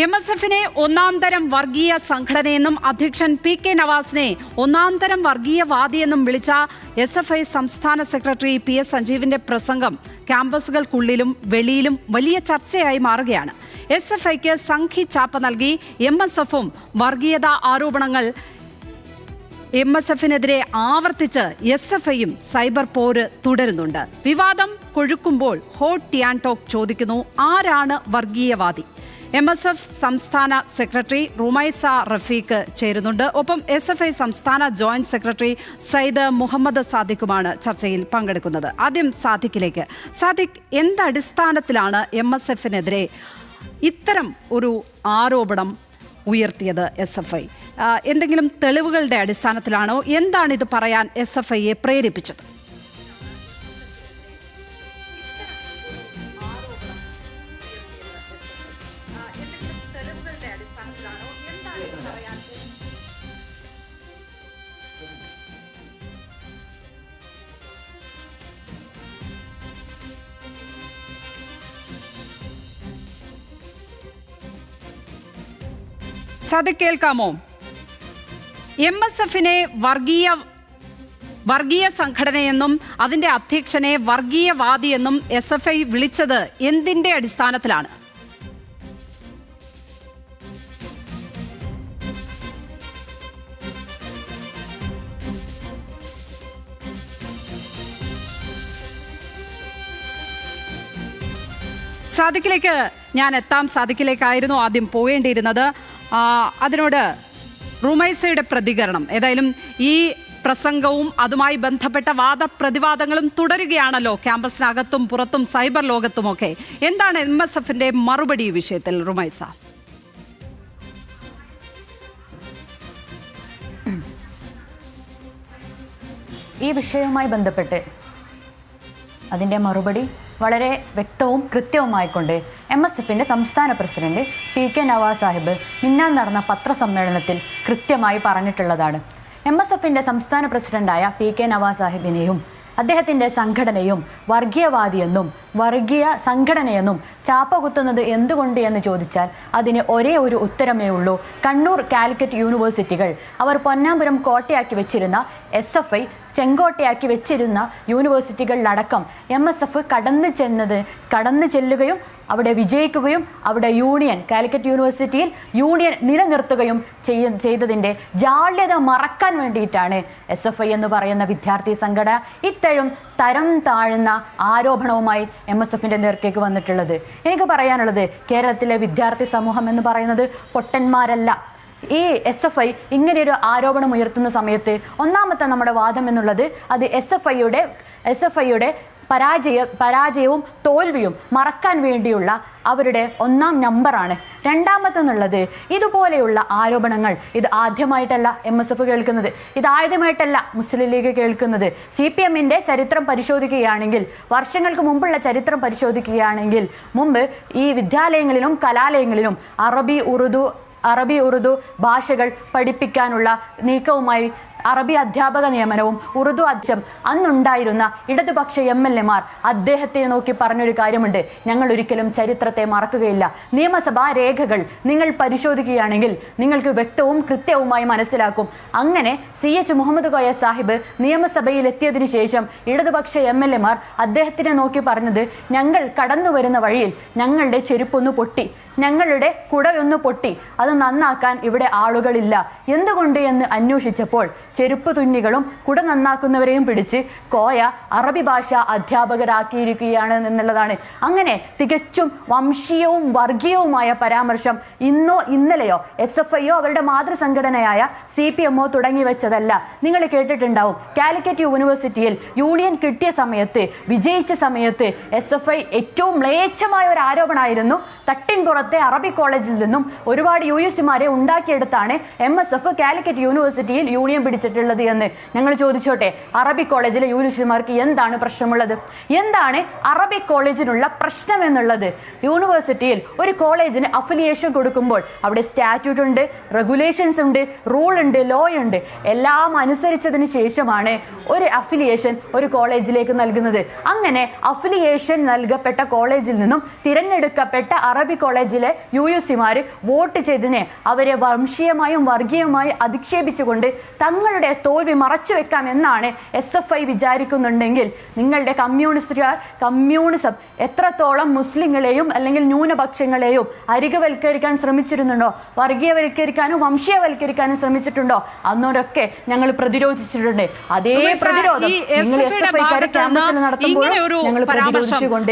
MSFനെ ഒന്നാം തരം വർഗീയ സംഘടനയെന്നും അധ്യക്ഷൻ PK നവാസിനെ ഒന്നാം തരം വർഗീയവാദിയെന്നും വിളിച്ച SFI സംസ്ഥാന സെക്രട്ടറി PS സഞ്ജീവിന്റെ പ്രസംഗം ക്യാമ്പസുകൾക്കുള്ളിലും വെളിയിലും വലിയ ചർച്ചയായി മാറുകയാണ്. SFIക്ക് സംഘി ചാപ്പ നൽകി MSFും വർഗീയതാ ആരോപണങ്ങൾ MSFനെതിരെ ആവർത്തിച്ച് SFIയും സൈബർ പോര് തുടരുന്നുണ്ട്. വിവാദം കൊഴുക്കുമ്പോൾ ഹോട്ട് ടിയാൻ ടോക്ക് ചോദിക്കുന്നു, ആരാണ് വർഗീയവാദി? MSF സംസ്ഥാന സെക്രട്ടറി റുമൈസ റഫീഖ് ചേരുന്നുണ്ട്. ഒപ്പം SFI സംസ്ഥാന ജോയിന്റ് സെക്രട്ടറി സയ്യിദ് മുഹമ്മദ് സാദിഖുമാണ് ചർച്ചയിൽ പങ്കെടുക്കുന്നത്. ആദ്യം സാദിഖിലേക്ക്. സാദിഖ്, എന്തടിസ്ഥാനത്തിലാണ് MSFനെതിരെ ഇത്തരം ഒരു ആരോപണം ഉയർത്തിയത് SFI? എന്തെങ്കിലും തെളിവുകളുടെ അടിസ്ഥാനത്തിലാണോ? എന്താണ് ഇത് പറയാൻ SFIയെ പ്രേരിപ്പിച്ചത്? സാദിഖ്, കേൾക്കാമോ? MSFനെ വർഗീയ സംഘടനയെന്നും അതിന്റെ അധ്യക്ഷനെ വർഗീയവാദിയെന്നും SFI വിളിച്ചത് എന്തിന്റെ അടിസ്ഥാനത്തിലാണ്? സാദിഖിലേക്ക് ഞാൻ എത്താം. സാദിഖിലേക്കായിരുന്നു ആദ്യം പോകേണ്ടിയിരുന്നത്. അതിനോട് റുമൈസയുടെ പ്രതികരണം, ഏതായാലും ഈ പ്രസംഗവും അതുമായി ബന്ധപ്പെട്ട വാദപ്രതിവാദങ്ങളും തുടരുകയാണല്ലോ ക്യാമ്പസിനകത്തും പുറത്തും സൈബർ ലോകത്തുമൊക്കെ. എന്താണ് MSFന്റെ മറുപടി ഈ വിഷയത്തിൽ, റുമൈസ? ഈ വിഷയവുമായി ബന്ധപ്പെട്ട് അതിൻ്റെ മറുപടി വളരെ വ്യക്തവും കൃത്യവുമായിക്കൊണ്ട് MSFന്റെ സംസ്ഥാന പ്രസിഡന്റ് PK നവാസ് സാഹിബ് മിന്നാൻ നടന്ന പത്രസമ്മേളനത്തിൽ കൃത്യമായി പറഞ്ഞിട്ടുള്ളതാണ്. MSFന്റെ സംസ്ഥാന പ്രസിഡന്റായ PK നവാസ് സാഹിബിനെയും അദ്ദേഹത്തിൻ്റെ സംഘടനയും വർഗീയവാദിയെന്നും വർഗീയ സംഘടനയെന്നും ചാപ്പ കുത്തുന്നത് എന്തുകൊണ്ട് എന്ന് ചോദിച്ചാൽ അതിന് ഒരേ ഒരു ഉത്തരമേ ഉള്ളൂ. കണ്ണൂർ, കാലിക്കറ്റ് യൂണിവേഴ്സിറ്റികൾ അവർ പൊന്നാമ്പുരം കോട്ടയാക്കി വെച്ചിരുന്ന SFI ചെങ്കോട്ടയാക്കി വെച്ചിരുന്ന യൂണിവേഴ്സിറ്റികളിലടക്കം MSF കടന്നു ചെല്ലുകയും അവിടെ വിജയിക്കുകയും അവിടെ യൂണിയൻ, കാലിക്കറ്റ് യൂണിവേഴ്സിറ്റിയിൽ യൂണിയൻ നിലനിർത്തുകയും ചെയ്തതിൻ്റെ ജാള്യത മറക്കാൻ വേണ്ടിയിട്ടാണ് SFI എന്ന് പറയുന്ന വിദ്യാർത്ഥി സംഘടന ഇത്തരം തരം താഴ്ന്ന ആരോപണവുമായി MSFന്റെ നേർക്കേക്ക് വന്നിട്ടുള്ളത്. എനിക്ക് പറയാനുള്ളത്, കേരളത്തിലെ വിദ്യാർത്ഥി സമൂഹം എന്ന് പറയുന്നത് പൊട്ടന്മാരല്ല. ഈ SFI ഇങ്ങനെയൊരു ആരോപണം ഉയർത്തുന്ന സമയത്ത് ഒന്നാമത്തെ നമ്മുടെ വാദം എന്നുള്ളത് അത് SFIയുടെ പരാജയവും തോൽവിയും മറക്കാൻ വേണ്ടിയുള്ള അവരുടെ ഒന്നാം നമ്പറാണ്. രണ്ടാമത്തെന്നുള്ളത്, ഇതുപോലെയുള്ള ആരോപണങ്ങൾ ഇത് ആദ്യമായിട്ടല്ല MSF കേൾക്കുന്നത്, ഇത് ആദ്യമായിട്ടല്ല മുസ്ലിം ലീഗ് കേൾക്കുന്നത്. CPMന്റെ ചരിത്രം പരിശോധിക്കുകയാണെങ്കിൽ, വർഷങ്ങൾക്ക് മുമ്പുള്ള ചരിത്രം പരിശോധിക്കുകയാണെങ്കിൽ, മുമ്പ് ഈ വിദ്യാലയങ്ങളിലും കലാലയങ്ങളിലും അറബി ഉറുദു ഭാഷകൾ പഠിപ്പിക്കാനുള്ള നീക്കവുമായി അറബി അധ്യാപക നിയമനവും ഉറുദു അന്നുണ്ടായിരുന്ന ഇടതുപക്ഷ MLAമാർ അദ്ദേഹത്തെ നോക്കി പറഞ്ഞൊരു കാര്യമുണ്ട്, ഞങ്ങൾ ഒരിക്കലും ചരിത്രത്തെ മറക്കുകയില്ല. നിയമസഭാ രേഖകൾ നിങ്ങൾ പരിശോധിക്കുകയാണെങ്കിൽ നിങ്ങൾക്ക് വ്യക്തവും കൃത്യവുമായി മനസ്സിലാക്കും. അങ്ങനെ CH മുഹമ്മദ് കോയ സാഹിബ് നിയമസഭയിൽ എത്തിയതിനു ശേഷം ഇടതുപക്ഷ MLAമാർ അദ്ദേഹത്തിനെ നോക്കി പറഞ്ഞത്, ഞങ്ങൾ കടന്നു വരുന്ന വഴിയിൽ ഞങ്ങളുടെ ചെരുപ്പൊന്ന് പൊട്ടി, ഞങ്ങളുടെ കുടയൊന്ന് പൊട്ടി, അത് നന്നാക്കാൻ ഇവിടെ ആളുകളില്ല. എന്തുകൊണ്ട് എന്ന് അന്വേഷിച്ചപ്പോൾ ചെരുപ്പ് തുന്നികളും കുട നന്നാക്കുന്നവരെയും പിടിച്ച് കോയ അറബി ഭാഷ അധ്യാപകരാക്കിയിരിക്കുകയാണ് എന്നുള്ളതാണ്. അങ്ങനെ തികച്ചും വംശീയവും വർഗീയവുമായ പരാമർശം ഇന്നലെയോ SFIയോ അവരുടെ മാതൃസംഘടനയായ CPMO തുടങ്ങി വെച്ചതല്ല. നിങ്ങൾ കേട്ടിട്ടുണ്ടാവും, കാലിക്കറ്റ് യൂണിവേഴ്സിറ്റിയിൽ യൂണിയൻ കിട്ടിയ സമയത്ത്, വിജയിച്ച സമയത്ത് SFI ഏറ്റവും മ്ലേച്ഛമായ ഒരു ആരോപണമായിരുന്നു, തട്ടിൻപുറത്തെ അറബി കോളേജിൽ നിന്നും ഒരുപാട് UUCമാരെ ഉണ്ടാക്കിയെടുത്താണ് MSF കാലിക്കറ്റ് യൂണിവേഴ്സിറ്റിയിൽ യൂണിയൻ പിടിച്ചിട്ടുള്ളത് എന്ന്. ഞങ്ങൾ ചോദിച്ചോട്ടെ, അറബി കോളേജിലെ UUCമാർക്ക് എന്താണ് പ്രശ്നമുള്ളത്? എന്താണ് അറബി കോളേജിനുള്ള പ്രശ്നം എന്നുള്ളത്? യൂണിവേഴ്സിറ്റിയിൽ ഒരു കോളേജിന് അഫിലിയേഷൻ കൊടുക്കുമ്പോൾ അവിടെ സ്റ്റാറ്റ്യൂട്ട് ഉണ്ട്, റെഗുലേഷൻസ് ഉണ്ട്, റൂൾ ഉണ്ട്, ലോ ഉണ്ട്. എല്ലാം അനുസരിച്ചതിന് ശേഷമാണ് ഒരു അഫിലിയേഷൻ ഒരു കോളേജിലേക്ക് നൽകുന്നത്. അങ്ങനെ അഫിലിയേഷൻ നൽകപ്പെട്ട കോളേജിൽ നിന്നും തിരഞ്ഞെടുക്കപ്പെട്ട അറബി കോളേജിലെ UUC-മാര് വോട്ട് ചെയ്തതിനെ അവരെ വംശീയമായും വർഗീയമായും അധിക്ഷേപിച്ചുകൊണ്ട് തങ്ങളുടെ തോൽവി മറച്ചു വെക്കാം എന്നാണ് SFI വിചാരിക്കുന്നുണ്ടെങ്കിൽ നിങ്ങളുടെ കമ്മ്യൂണിസം എത്രത്തോളം മുസ്ലിങ്ങളെയും അല്ലെങ്കിൽ ന്യൂനപക്ഷങ്ങളെയും അരികവൽക്കരിക്കാൻ ശ്രമിച്ചിരുന്നുണ്ടോ, വർഗീയവൽക്കരിക്കാനും വംശീയവൽക്കരിക്കാനും ശ്രമിച്ചിട്ടുണ്ടോ, അന്നോരൊക്കെ ഞങ്ങൾ പ്രതിരോധിച്ചിട്ടുണ്ട്. അതേ പ്രതിരോധം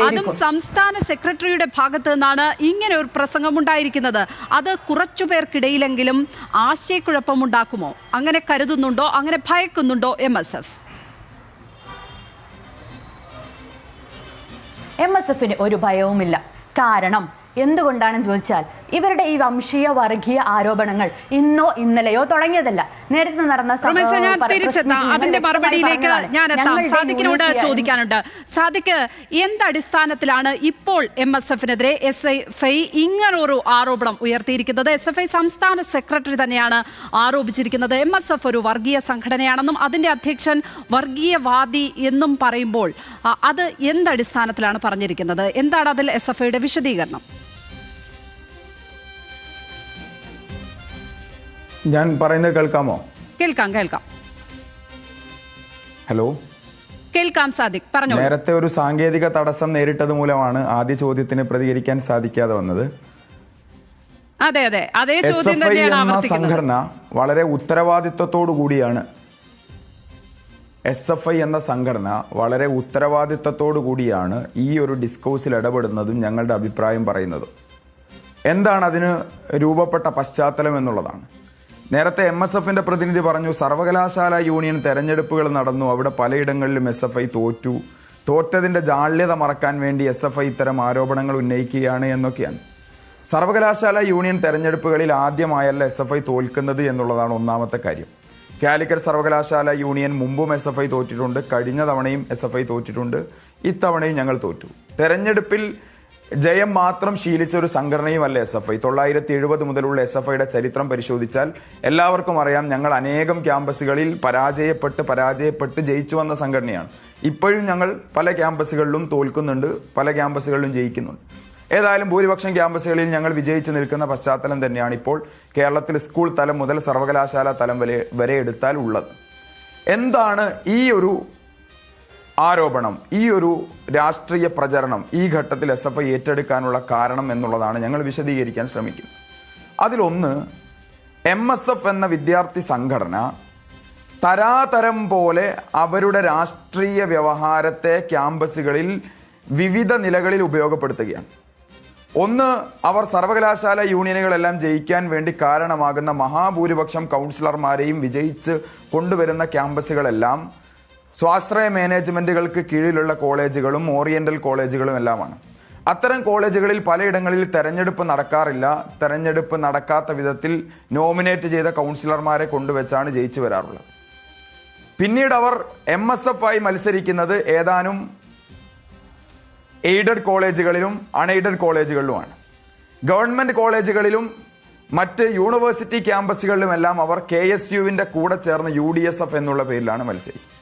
അതും സംസ്ഥാന സെക്രട്ടറിയുടെ ഭാഗത്ത് നിന്നാണ് ഇങ്ങനെ ഒരു പ്രസംഗം ഉണ്ടായിരിക്കുന്നത്. അത് കുറച്ചുപേർക്കിടയിലെങ്കിലും ആശയക്കുഴപ്പമുണ്ടാക്കുമോ? അങ്ങനെ കരുതുന്നുണ്ടോ, അങ്ങനെ ഭയക്കുന്നുണ്ടോ MSF? MSFന് ഒരു ഭയവുമില്ല. കാരണം എന്തുകൊണ്ടാണെന്ന് ചോദിച്ചാൽ ഇവരുടെ ഈ വംശീയ വർഗീയ ആരോപണങ്ങൾ ഇന്നോ ഇന്നലെയോ തുടങ്ങിയതല്ല. നേരത്തെ നടന്ന അതിന്റെ മറുപടിയിലേക്ക് ഞാൻ എത്താം. സാദിഖിനോട് ചോദിക്കാനുണ്ട്. സാദിഖ്, എന്തടിസ്ഥാനത്തിലാണ് ഇപ്പോൾ MSFനെതിരെ SFI ഇങ്ങനൊരു ആരോപണം ഉയർത്തിയിരിക്കുന്നത്? SFI സംസ്ഥാന സെക്രട്ടറി തന്നെയാണ് ആരോപിച്ചിരിക്കുന്നത് MSF ഒരു വർഗീയ സംഘടനയാണെന്നും അതിന്റെ അധ്യക്ഷൻ വർഗീയവാദി എന്നും പറയുമ്പോൾ അത് എന്തടിസ്ഥാനത്തിലാണ് പറഞ്ഞിരിക്കുന്നത്? എന്താണ് അതിൽ SFIയുടെ വിശദീകരണം? ഞാൻ പറയുന്നത് കേൾക്കാമോ? കേൾക്കാം. ഹലോ, കേൾക്കാം സാദിഖ്, പറഞ്ഞോളൂ. നേരത്തെ ഒരു സാങ്കേതിക തടസ്സം നേരിട്ടത് മൂലമാണ് ആദ്യ ചോദ്യത്തിന് പ്രതികരിക്കാൻ സാധിക്കാതെ വന്നത്. അതെ, അതേ ചോദ്യം തന്നെയാണ് ആവർത്തിക്കുന്നത്. സംഘടന വളരെ ഉത്തരവാദിത്വത്തോടു കൂടിയാണ് SFI എന്ന സംഘടന വളരെ ഉത്തരവാദിത്വത്തോടു കൂടിയാണ് ഈ ഒരു ഡിസ്കോഴ്സിൽ ഇടപെടുന്നതും ഞങ്ങളുടെ അഭിപ്രായം പറയുന്നതും. എന്താണ് അതിന് രൂപപ്പെട്ട പശ്ചാത്തലം എന്നുള്ളതാണ്. നേരത്തെ MSFന്റെ പ്രതിനിധി പറഞ്ഞു, സർവകലാശാല യൂണിയൻ തെരഞ്ഞെടുപ്പുകൾ നടന്നു, അവിടെ പലയിടങ്ങളിലും SFI തോറ്റതിൻ്റെ ജാള്യത മറക്കാൻ വേണ്ടി SFI ഇത്തരം ആരോപണങ്ങൾ ഉന്നയിക്കുകയാണ് എന്നൊക്കെയാണ്. സർവകലാശാല യൂണിയൻ തെരഞ്ഞെടുപ്പുകളിൽ ആദ്യമായല്ല SFI തോൽക്കുന്നത് എന്നുള്ളതാണ് ഒന്നാമത്തെ കാര്യം. കാലിക്കറ്റ് സർവകലാശാല യൂണിയൻ മുമ്പും SFI തോറ്റിട്ടുണ്ട്, കഴിഞ്ഞ തവണയും SFI തോറ്റിട്ടുണ്ട്, ഇത്തവണയും ഞങ്ങൾ തോറ്റു. തെരഞ്ഞെടുപ്പിൽ ജയം മാത്രം ശീലിച്ച ഒരു സംഘടനയുമല്ല SFI. 970 മുതലുള്ള SFIയുടെ ചരിത്രം പരിശോധിച്ചാൽ എല്ലാവർക്കും അറിയാം, ഞങ്ങൾ അനേകം ക്യാമ്പസുകളിൽ പരാജയപ്പെട്ട് ജയിച്ചു വന്ന സംഘടനയാണ്. ഇപ്പോഴും ഞങ്ങൾ പല ക്യാമ്പസുകളിലും തോൽക്കുന്നുണ്ട്, പല ക്യാമ്പസുകളിലും ജയിക്കുന്നുണ്ട്. ഏതായാലും ഭൂരിപക്ഷം ക്യാമ്പസുകളിൽ ഞങ്ങൾ വിജയിച്ചു നിൽക്കുന്ന പശ്ചാത്തലം തന്നെയാണ് ഇപ്പോൾ കേരളത്തിൽ സ്കൂൾ തലം മുതൽ സർവകലാശാല തലം വരെ എടുത്താൽ ഉള്ളത്. എന്താണ് ഈ ഒരു ആരോപണം, ഈ ഒരു രാഷ്ട്രീയ പ്രചരണം ഈ ഘട്ടത്തിൽ SFI ഏറ്റെടുക്കാനുള്ള കാരണം എന്നുള്ളതാണ് ഞങ്ങൾ വിശദീകരിക്കാൻ ശ്രമിക്കുന്നത്. അതിലൊന്ന്, MSF എന്ന വിദ്യാർത്ഥി സംഘടന തരാതരം പോലെ അവരുടെ രാഷ്ട്രീയ വ്യവഹാരത്തെ ക്യാമ്പസുകളിൽ വിവിധ നിലകളിൽ ഉപയോഗപ്പെടുത്തുകയാണ്. ഒന്ന്, അവർ സർവകലാശാല യൂണിയനുകളെല്ലാം ജയിക്കാൻ വേണ്ടി കാരണമാകുന്ന മഹാഭൂരിപക്ഷം കൗൺസിലർമാരെയും വിജയിച്ച് കൊണ്ടുവരുന്ന ക്യാമ്പസുകളെല്ലാം സ്വാശ്രയ മാനേജ്മെന്റുകൾക്ക് കീഴിലുള്ള കോളേജുകളും ഓറിയന്റൽ കോളേജുകളും എല്ലാമാണ്. അത്തരം കോളേജുകളിൽ പലയിടങ്ങളിൽ തെരഞ്ഞെടുപ്പ് നടക്കാറില്ല. തെരഞ്ഞെടുപ്പ് നടക്കാത്ത വിധത്തിൽ നോമിനേറ്റ് ചെയ്ത കൗൺസിലർമാരെ കൊണ്ടുവച്ചാണ് ജയിച്ചു വരാറുള്ളത്. പിന്നീട് അവർ MSF ആയി മത്സരിക്കുന്നത് ഏതാനും എയ്ഡഡ് കോളേജുകളിലും അൺഎയ്ഡഡ് കോളേജുകളിലുമാണ്. ഗവൺമെന്റ് കോളേജുകളിലും മറ്റ് യൂണിവേഴ്സിറ്റി ക്യാമ്പസുകളിലുമെല്ലാം അവർ KSUവിന്റെ കൂടെ ചേർന്ന് UDSF എന്നുള്ള പേരിലാണ് മത്സരിക്കുന്നത്.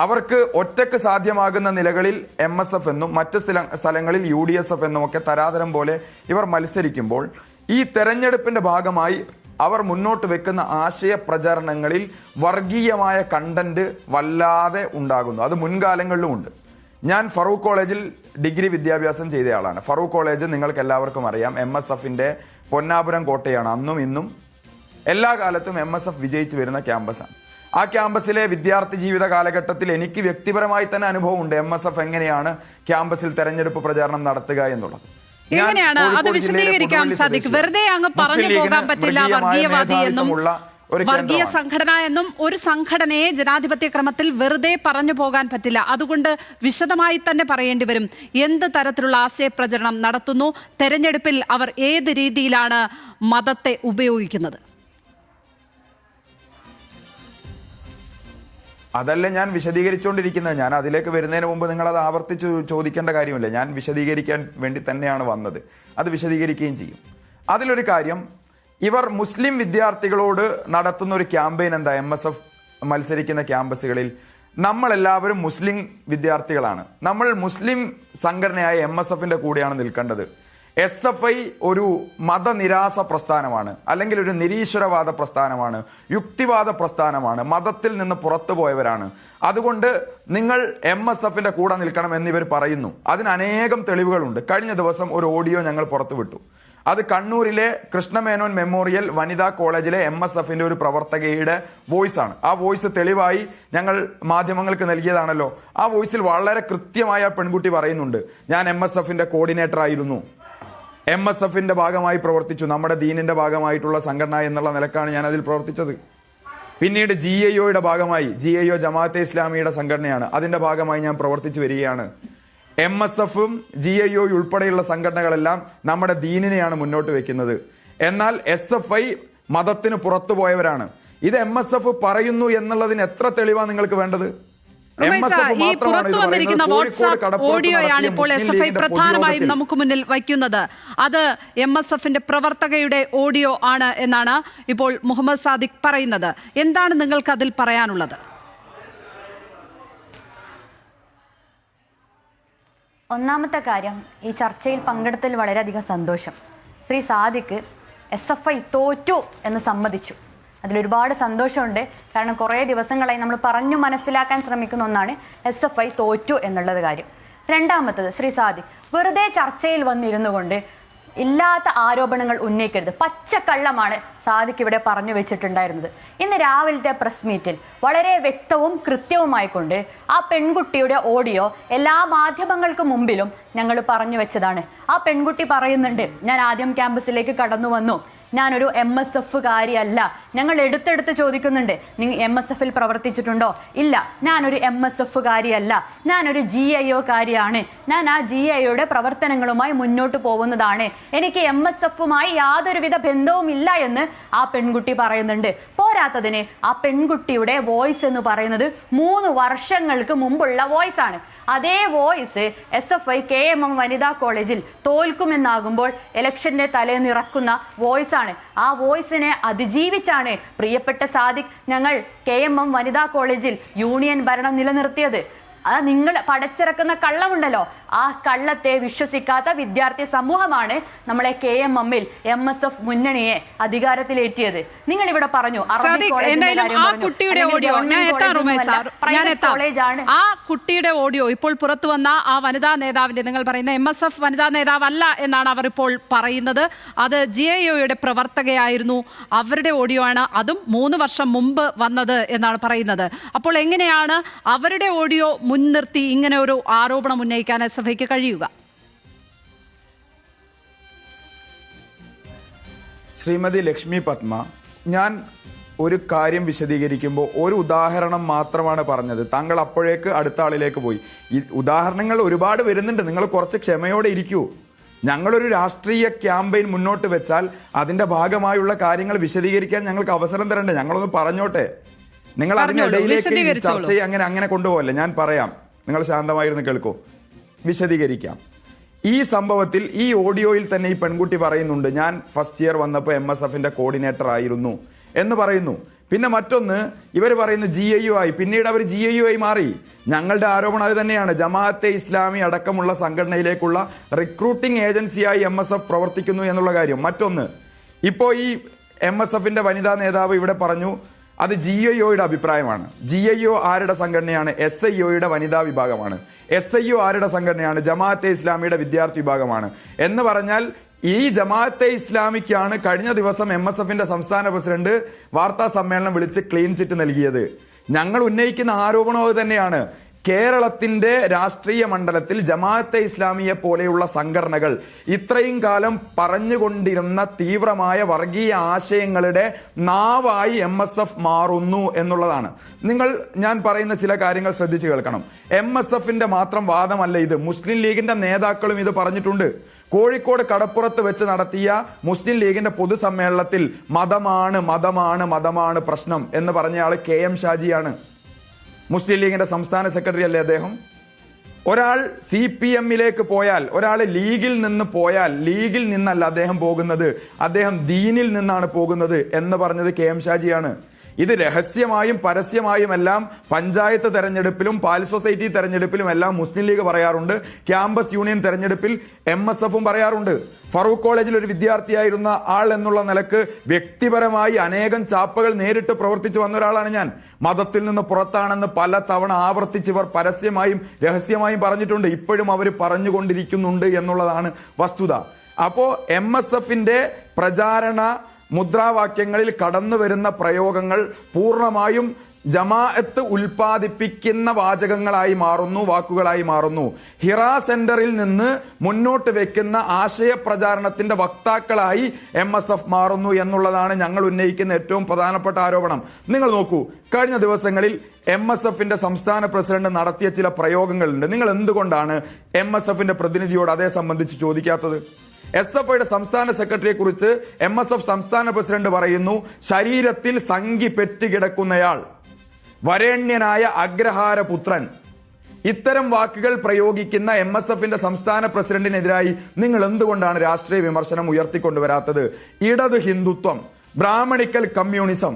അവർക്ക് ഒറ്റക്ക് സാധ്യമാകുന്ന നിലകളിൽ MSF എന്നും മറ്റ് സ്ഥലങ്ങളിൽ UDSF എന്നും ഒക്കെ തരാതരം പോലെ ഇവർ മത്സരിക്കുമ്പോൾ ഈ തെരഞ്ഞെടുപ്പിന്റെ ഭാഗമായി അവർ മുന്നോട്ട് വെക്കുന്ന ആശയ പ്രചരണങ്ങളിൽ വർഗീയമായ കണ്ടന്റ് വല്ലാതെ ഉണ്ടാകുന്നു. അത് മുൻകാലങ്ങളിലും ഉണ്ട്. ഞാൻ ഫറൂഖ് കോളേജിൽ ഡിഗ്രി വിദ്യാഭ്യാസം ചെയ്തയാളാണ്. ഫറൂഖ് കോളേജ് നിങ്ങൾക്ക് എല്ലാവർക്കും അറിയാം, MSFന്റെ പൊന്നാപുരം കോട്ടയാണ്. അന്നും ഇന്നും എല്ലാ കാലത്തും MSF വിജയിച്ചു വരുന്ന ക്യാമ്പസാണ്. ആ ക്യാമ്പസിലെ വിദ്യാർത്ഥി ജീവിത കാലഘട്ടത്തിൽ എനിക്ക് വ്യക്തിപരമായി തന്നെ അനുഭവമുണ്ട് MSF എങ്ങനെയാണ് ക്യാമ്പസിൽ തെരഞ്ഞെടുപ്പ് പ്രചാരണം നടത്തുക എന്നുള്ളത്. എങ്ങനെയാണ് അത് വിശദീകരിക്കാം സാദിഖ്? വെറുതെ അങ്ങ് പറഞ്ഞു പോകാൻ പറ്റില്ല വർഗീയവാദി എന്നും വർഗീയ സംഘടന എന്നും ഒരു സംഘടനയെ ജനാധിപത്യ ക്രമത്തിൽ വെറുതെ പറഞ്ഞു പോകാൻ പറ്റില്ല. അതുകൊണ്ട് വിശദമായി തന്നെ പറയേണ്ടി വരും. എന്ത് തരത്തിലുള്ള ആശയപ്രചരണം നടത്തുന്നു, തെരഞ്ഞെടുപ്പിൽ അവർ ഏത് രീതിയിലാണ് മതത്തെ ഉപയോഗിക്കുന്നത്? അതല്ല ഞാൻ വിശദീകരിച്ചുകൊണ്ടിരിക്കുന്നത്. ഞാൻ അതിലേക്ക് വരുന്നതിന് മുമ്പ് നിങ്ങൾ അത് ആവർത്തിച്ച് ചോദിക്കേണ്ട കാര്യമില്ല. ഞാൻ വിശദീകരിക്കാൻ വേണ്ടി തന്നെയാണ് വന്നത്. അത് വിശദീകരിക്കുകയും ചെയ്യും. അതിലൊരു കാര്യം, ഇവർ മുസ്ലിം വിദ്യാർത്ഥികളോട് നടത്തുന്ന ഒരു ക്യാമ്പയിൻ എന്താ? MSF മത്സരിക്കുന്ന ക്യാമ്പസുകളിൽ നമ്മളെല്ലാവരും മുസ്ലിം വിദ്യാർത്ഥികളാണ്, നമ്മൾ മുസ്ലിം സംഘടനയായ MSFന്റെ കൂടെയാണ് നിൽക്കേണ്ടത്. SFI ഒരു മതനിരാസ പ്രസ്ഥാനമാണ്, അല്ലെങ്കിൽ ഒരു നിരീശ്വരവാദ പ്രസ്ഥാനമാണ്, യുക്തിവാദ പ്രസ്ഥാനമാണ്, മതത്തിൽ നിന്ന് പുറത്തു പോയവരാണ്. അതുകൊണ്ട് നിങ്ങൾ MSFന്റെ കൂടെ നിൽക്കണം എന്നിവർ പറയുന്നു. അതിന് അനേകം തെളിവുകളുണ്ട്. കഴിഞ്ഞ ദിവസം ഒരു ഓഡിയോ ഞങ്ങൾ പുറത്തുവിട്ടു. അത് കണ്ണൂരിലെ കൃഷ്ണമേനോൻ മെമ്മോറിയൽ വനിതാ കോളേജിലെ MSFന്റെ ഒരു പ്രവർത്തകയുടെ വോയിസ് ആണ്. ആ വോയിസ് തെളിവായി ഞങ്ങൾ മാധ്യമങ്ങൾക്ക് നൽകിയതാണല്ലോ. ആ വോയിസിൽ വളരെ കൃത്യമായ പെൺകുട്ടി പറയുന്നുണ്ട്, ഞാൻ MSFന്റെ കോർഡിനേറ്റർ ആയിരുന്നു, MSFന്റെ ഭാഗമായി പ്രവർത്തിച്ചു, നമ്മുടെ ദീനിന്റെ ഭാഗമായിട്ടുള്ള സംഘടന എന്നുള്ള നിലക്കാണ് ഞാൻ അതിൽ പ്രവർത്തിച്ചത്. പിന്നീട് GIOയുടെ ഭാഗമായി, GIO ജമാഅത്തെ ഇസ്ലാമിയുടെ സംഘടനയാണ്, അതിന്റെ ഭാഗമായി ഞാൻ പ്രവർത്തിച്ചു വരികയാണ്. MSFും GIO ഉൾപ്പെടെയുള്ള സംഘടനകളെല്ലാം നമ്മുടെ ദീനിനെയാണ് മുന്നോട്ട് വെക്കുന്നത്. എന്നാൽ SFI മതത്തിന് പുറത്തു പോയവരാണ്. ഇത് MSF പറയുന്നു എന്നുള്ളതിന് എത്ര തെളിവാണ് നിങ്ങൾക്ക് വേണ്ടത്? ഈ പുറത്തു വന്നിരിക്കുന്ന വാട്സാപ്പ് ഓഡിയോയാണ് ഇപ്പോൾ SFI പ്രധാനമായും നമുക്ക് മുന്നിൽ വയ്ക്കുന്നത്. അത് MSFന്റെ പ്രവർത്തകയുടെ ഓഡിയോ ആണ് എന്നാണ് ഇപ്പോൾ മുഹമ്മദ് സാദിഖ് പറയുന്നത്. എന്താണ് നിങ്ങൾക്ക് അതിൽ പറയാനുള്ളത്? ഒന്നാമത്തെ കാര്യം, ഈ ചർച്ചയിൽ പങ്കെടുത്തതിൽ വളരെയധികം സന്തോഷം. ശ്രീ സാദിഖ് SFI തോറ്റു എന്ന് സമ്മതിച്ചു. അതിലൊരുപാട് സന്തോഷമുണ്ട്. കാരണം കുറേ ദിവസങ്ങളായി നമ്മൾ പറഞ്ഞു മനസ്സിലാക്കാൻ ശ്രമിക്കുന്ന ഒന്നാണ് SFI തോറ്റു എന്നുള്ളത് കാര്യം. രണ്ടാമത്തത്, ശ്രീ സാദിഖ് വെറുതെ ചർച്ചയിൽ വന്നിരുന്നു കൊണ്ട് ഇല്ലാത്ത ആരോപണങ്ങൾ ഉന്നയിക്കരുത്. പച്ചക്കള്ളമാണ് സാദിഖ് ഇവിടെ പറഞ്ഞു വെച്ചിട്ടുണ്ടായിരുന്നത്. ഇന്ന് രാവിലത്തെ പ്രസ് മീറ്റിൽ വളരെ വ്യക്തവും കൃത്യവുമായിക്കൊണ്ട് ആ പെൺകുട്ടിയുടെ ഓഡിയോ എല്ലാ മാധ്യമങ്ങൾക്ക് മുമ്പിലും ഞങ്ങൾ പറഞ്ഞു വെച്ചതാണ്. ആ പെൺകുട്ടി പറയുന്നുണ്ട്, ഞാൻ ആദ്യം ക്യാമ്പസിലേക്ക് കടന്നു വന്നു, ഞാനൊരു MSFകാരിയല്ല. ഞങ്ങൾ എടുത്തെടുത്ത് ചോദിക്കുന്നുണ്ട്, നിങ്ങൾ MSFൽ പ്രവർത്തിച്ചിട്ടുണ്ടോ? ഇല്ല, ഞാനൊരു MSFകാരിയല്ല, ഞാനൊരു GIOകാരിയാണ്, ഞാൻ ആ GIOയുടെ പ്രവർത്തനങ്ങളുമായി മുന്നോട്ട് പോകുന്നതാണ്, എനിക്ക് MSFുമായി യാതൊരുവിധ ബന്ധവും ഇല്ല എന്ന് ആ പെൺകുട്ടി പറയുന്നുണ്ട്. പോരാത്തതിന് ആ പെൺകുട്ടിയുടെ വോയിസ് എന്ന് പറയുന്നത് 3 വർഷങ്ങൾക്ക് മുമ്പുള്ള വോയിസ് ആണ്. അതേ വോയിസ് SFI KMM വനിതാ കോളേജിൽ തോൽക്കുമെന്നാകുമ്പോൾ ഇലക്ഷന്റെ തലേന്നിറക്കുന്ന വോയിസ് ആണ്. ആ വോയിസിനെ അതിജീവിച്ചാണ് പ്രിയപ്പെട്ട സാദിഖ് ഞങ്ങൾ KMM വനിതാ കോളേജിൽ യൂണിയൻ ഭരണം നിലനിർത്തിയത്. നിങ്ങൾ പടച്ചിറക്കുന്ന കള്ളമുണ്ടല്ലോ, ആ കള്ളത്തെ വിശ്വസിക്കാത്ത വിദ്യാർത്ഥി സമൂഹമാണ് നമ്മളെ KMMൽ MSF മുന്നണിയെ അധികാരത്തിലേറ്റിയത്. നിങ്ങൾ ഇവിടെ പറഞ്ഞു ആ കുട്ടിയുടെ ഓഡിയോ ഇപ്പോൾ പുറത്തു വന്ന ആ വനിതാ നേതാവിന്റെ, നിങ്ങൾ പറയുന്ന MSF വനിതാ നേതാവല്ല എന്നാണ് അവർ ഇപ്പോൾ പറയുന്നത്. അത് GIOയുടെ പ്രവർത്തകയായിരുന്നു, അവരുടെ ഓഡിയോ ആണ്, അതും 3 വർഷം മുമ്പ് വന്നത് എന്നാണ് പറയുന്നത്. അപ്പോൾ എങ്ങനെയാണ് അവരുടെ ഓഡിയോ മുൻനിർത്തി ഇങ്ങനെ ഒരു ആരോപണം ഉന്നയിക്കാൻ SFIക്ക് കഴിയുക? ശ്രീമതി ലക്ഷ്മി പത്മ, ഞാൻ ഒരു കാര്യം വിശദീകരിക്കുമ്പോൾ ഒരു ഉദാഹരണം മാത്രമാണ് പറഞ്ഞത്. താങ്കൾ അപ്പോഴേക്ക് അടുത്ത ആളിലേക്ക് പോയി. ഈ ഉദാഹരണങ്ങൾ ഒരുപാട് വരുന്നുണ്ട്, നിങ്ങൾ കുറച്ച് ക്ഷമയോടെ ഇരിക്കൂ. ഞങ്ങളൊരു രാഷ്ട്രീയ ക്യാമ്പയിൻ മുന്നോട്ട് വെച്ചാൽ അതിന്റെ ഭാഗമായുള്ള കാര്യങ്ങൾ വിശദീകരിക്കാൻ ഞങ്ങൾക്ക് അവസരം തരണ്ടേ? ഞങ്ങളൊന്ന് പറഞ്ഞോട്ടെ. നിങ്ങൾ അതിനിടയിലേക്ക് ചർച്ചയെ അങ്ങനെ കൊണ്ടുപോകല്ലേ. ഞാൻ പറയാം, നിങ്ങൾ ശാന്തമായിരുന്നു കേൾക്കൂ, വിശദീകരിക്കാം. ഈ സംഭവത്തിൽ ഈ ഓഡിയോയിൽ തന്നെ ഈ പെൺകുട്ടി പറയുന്നുണ്ട്, ഞാൻ ഫസ്റ്റ് ഇയർ വന്നപ്പോൾ MSFന്റെ കോർഡിനേറ്റർ ആയിരുന്നു എന്ന് പറയുന്നു. പിന്നെ മറ്റൊന്ന്, ഇവർ പറയുന്നു GIO ആയി, പിന്നീട് അവർ GIO ആയി മാറി. ഞങ്ങളുടെ ആരോപണം അത് തന്നെയാണ്, ജമാഅത്തെ ഇസ്ലാമി അടക്കമുള്ള സംഘടനയിലേക്കുള്ള റിക്രൂട്ടിംഗ് ഏജൻസിയായി MSF പ്രവർത്തിക്കുന്നു എന്നുള്ള കാര്യം. മറ്റൊന്ന്, ഇപ്പോൾ ഈ MSFന്റെ വനിതാ നേതാവ് ഇവിടെ പറഞ്ഞു അത് GIOയുടെ അഭിപ്രായമാണ്. GIO ആരുടെ സംഘടനയാണ്? SIOയുടെ വനിതാ വിഭാഗമാണ്. SIO ആരുടെ സംഘടനയാണ്? ജമാഅത്തെ ഇസ്ലാമിയുടെ വിദ്യാർത്ഥി വിഭാഗമാണ്. എന്ന് പറഞ്ഞാൽ ഈ ജമാഅത്തെ ഇസ്ലാമിക്കാണ് കഴിഞ്ഞ ദിവസം MSFന്റെ സംസ്ഥാന പ്രസിഡന്റ് വാർത്താ സമ്മേളനം വിളിച്ച് ക്ലീൻ ചിറ്റ് നൽകിയത്. ഞങ്ങൾ ഉന്നയിക്കുന്ന ആരോപണം അത് തന്നെയാണ്. കേരളത്തിന്റെ രാഷ്ട്രീയ മണ്ഡലത്തിൽ ജമാഅത്തെ ഇസ്ലാമിയെ പോലെയുള്ള സംഘടനകൾ ഇത്രയും കാലം പറഞ്ഞുകൊണ്ടിരുന്ന തീവ്രമായ വർഗീയ ആശയങ്ങളുടെ നാവായി MSF മാറുന്നു എന്നുള്ളതാണ്. ഞാൻ പറയുന്ന ചില കാര്യങ്ങൾ ശ്രദ്ധിച്ചു കേൾക്കണം. MSFന്റെ മാത്രം വാദമല്ല ഇത്, മുസ്ലിം ലീഗിന്റെ നേതാക്കളും ഇത് പറഞ്ഞിട്ടുണ്ട്. കോഴിക്കോട് കടപ്പുറത്ത് വെച്ച് നടത്തിയ മുസ്ലിം ലീഗിന്റെ പൊതുസമ്മേളനത്തിൽ മതമാണ് പ്രശ്നം എന്ന് പറഞ്ഞയാൾ KM ഷാജിയാണ്. മുസ്ലിം ലീഗിന്റെ സംസ്ഥാന സെക്രട്ടറി അല്ലേ അദ്ദേഹം? ഒരാൾ CPMലേക്ക് പോയാൽ, ഒരാൾ ലീഗിൽ നിന്ന് പോയാൽ, ലീഗിൽ നിന്നല്ല അദ്ദേഹം പോകുന്നത്, അദ്ദേഹം ദീനിൽ നിന്നാണ് പോകുന്നത് എന്ന് പറഞ്ഞത് KM ഷാജിയാണ്. ഇത് രഹസ്യമായും പരസ്യമായും എല്ലാം പഞ്ചായത്ത് തെരഞ്ഞെടുപ്പിലും പാൽ സൊസൈറ്റി തെരഞ്ഞെടുപ്പിലും എല്ലാം മുസ്ലിം ലീഗ് പറയാറുണ്ട്. ക്യാമ്പസ് യൂണിയൻ തെരഞ്ഞെടുപ്പിൽ MSFും പറയാറുണ്ട്. ഫറൂഖ് കോളേജിൽ ഒരു വിദ്യാർത്ഥിയായിരുന്ന ആൾ എന്നുള്ള നിലക്ക് വ്യക്തിപരമായി അനേകം ചാപ്പകൾ നേരിട്ട് പ്രവർത്തിച്ചു വന്ന ഒരാളാണ് ഞാൻ. മതത്തിൽ നിന്ന് പുറത്താണെന്ന് പല തവണ ആവർത്തിച്ചവർ പരസ്യമായും രഹസ്യമായും പറഞ്ഞിട്ടുണ്ട്. ഇപ്പോഴും അവർ പറഞ്ഞുകൊണ്ടിരിക്കുന്നുണ്ട് എന്നുള്ളതാണ് വസ്തുത. അപ്പോ MSFന്റെ പ്രചാരണ മുദ്രാവാക്യങ്ങളിൽ കടന്നു വരുന്ന പ്രയോഗങ്ങൾ പൂർണ്ണമായും ജമാഅത്ത് ഉൽപ്പാദിപ്പിക്കുന്ന വാചകങ്ങളായി മാറുന്നു, വാക്കുകളായി മാറുന്നു. ഹിറ സെന്ററിൽ നിന്ന് മുന്നോട്ട് വെക്കുന്ന ആശയ പ്രചാരണത്തിന്റെ വക്താക്കളായി MSF മാറുന്നു എന്നുള്ളതാണ് ഞങ്ങൾ ഉന്നയിക്കുന്ന ഏറ്റവും പ്രധാനപ്പെട്ട ആരോപണം. നിങ്ങൾ നോക്കൂ, കഴിഞ്ഞ ദിവസങ്ങളിൽ MSFന്റെ സംസ്ഥാന പ്രസിഡന്റ് നടത്തിയ ചില പ്രയോഗങ്ങളുണ്ട്. നിങ്ങൾ എന്തുകൊണ്ടാണ് MSFന്റെ പ്രതിനിധിയോട് അതേ സംബന്ധിച്ച് ചോദിക്കാത്തത്? SFIയുടെ സംസ്ഥാന സെക്രട്ടറിയെ കുറിച്ച് MSF സംസ്ഥാന പ്രസിഡന്റ് പറയുന്നു, ശരീരത്തിൽ സംഘി പെറ്റുകിടക്കുന്നയാൾ, വരേണ്യനായ അഗ്രഹാരപുത്രൻ. ഇത്തരം വാക്കുകൾ പ്രയോഗിക്കുന്ന MSFന്റെ സംസ്ഥാന പ്രസിഡന്റിനെതിരായി നിങ്ങൾ എന്തുകൊണ്ടാണ് രാഷ്ട്രീയ വിമർശനം ഉയർത്തിക്കൊണ്ടുവരാത്തത്? ഇടത് ഹിന്ദുത്വം, ബ്രാഹ്മണിക്കൽ കമ്മ്യൂണിസം,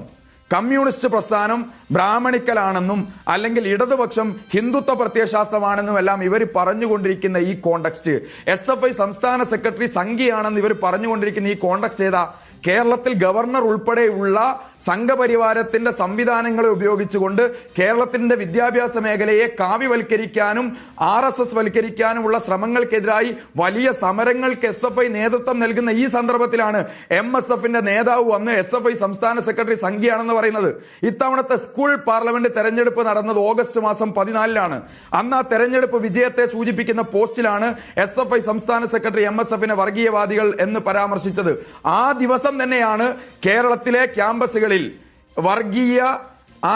കമ്മ്യൂണിസ്റ്റ് പ്രസ്ഥാനം ബ്രാഹ്മണിക്കലാണെന്നും അല്ലെങ്കിൽ ഇടതുപക്ഷം ഹിന്ദുത്വ പ്രത്യയശാസ്ത്രമാണെന്നും എല്ലാം ഇവർ പറഞ്ഞുകൊണ്ടിരിക്കുന്ന ഈ കോണ്ടക്സ്റ്റ്, SFI സംസ്ഥാന സെക്രട്ടറി സംഘിയാണെന്ന് ഇവർ പറഞ്ഞുകൊണ്ടിരിക്കുന്ന ഈ കോണ്ടക്സ്റ്റ് ഏതാ? കേരളത്തിൽ ഗവർണർ ഉൾപ്പെടെയുള്ള സംഘപരിവാരത്തിന്റെ സംവിധാനങ്ങളെ ഉപയോഗിച്ചുകൊണ്ട് കേരളത്തിന്റെ വിദ്യാഭ്യാസ മേഖലയെ കാവ്യവൽക്കരിക്കാനും RSS വൽക്കരിക്കാനുമുള്ള ശ്രമങ്ങൾക്കെതിരായി വലിയ സമരങ്ങൾക്ക് SFI നേതൃത്വം നൽകുന്ന ഈ സന്ദർഭത്തിലാണ് MSFന്റെ നേതാവ് വന്ന് SFI സംസ്ഥാന സെക്രട്ടറി സംഘിയാണെന്ന് പറയുന്നത്. ഇത്തവണത്തെ സ്കൂൾ പാർലമെന്റ് തെരഞ്ഞെടുപ്പ് നടന്നത് ഓഗസ്റ്റ് മാസം 14-ലാണ്. അന്ന് ആ തെരഞ്ഞെടുപ്പ് വിജയത്തെ സൂചിപ്പിക്കുന്ന പോസ്റ്റിലാണ് SFI സംസ്ഥാന സെക്രട്ടറി MSFനെ വർഗീയവാദികൾ എന്ന് പരാമർശിച്ചത്. ആ ദിവസം തന്നെയാണ് കേരളത്തിലെ ക്യാമ്പസുകളിൽ വർഗീയ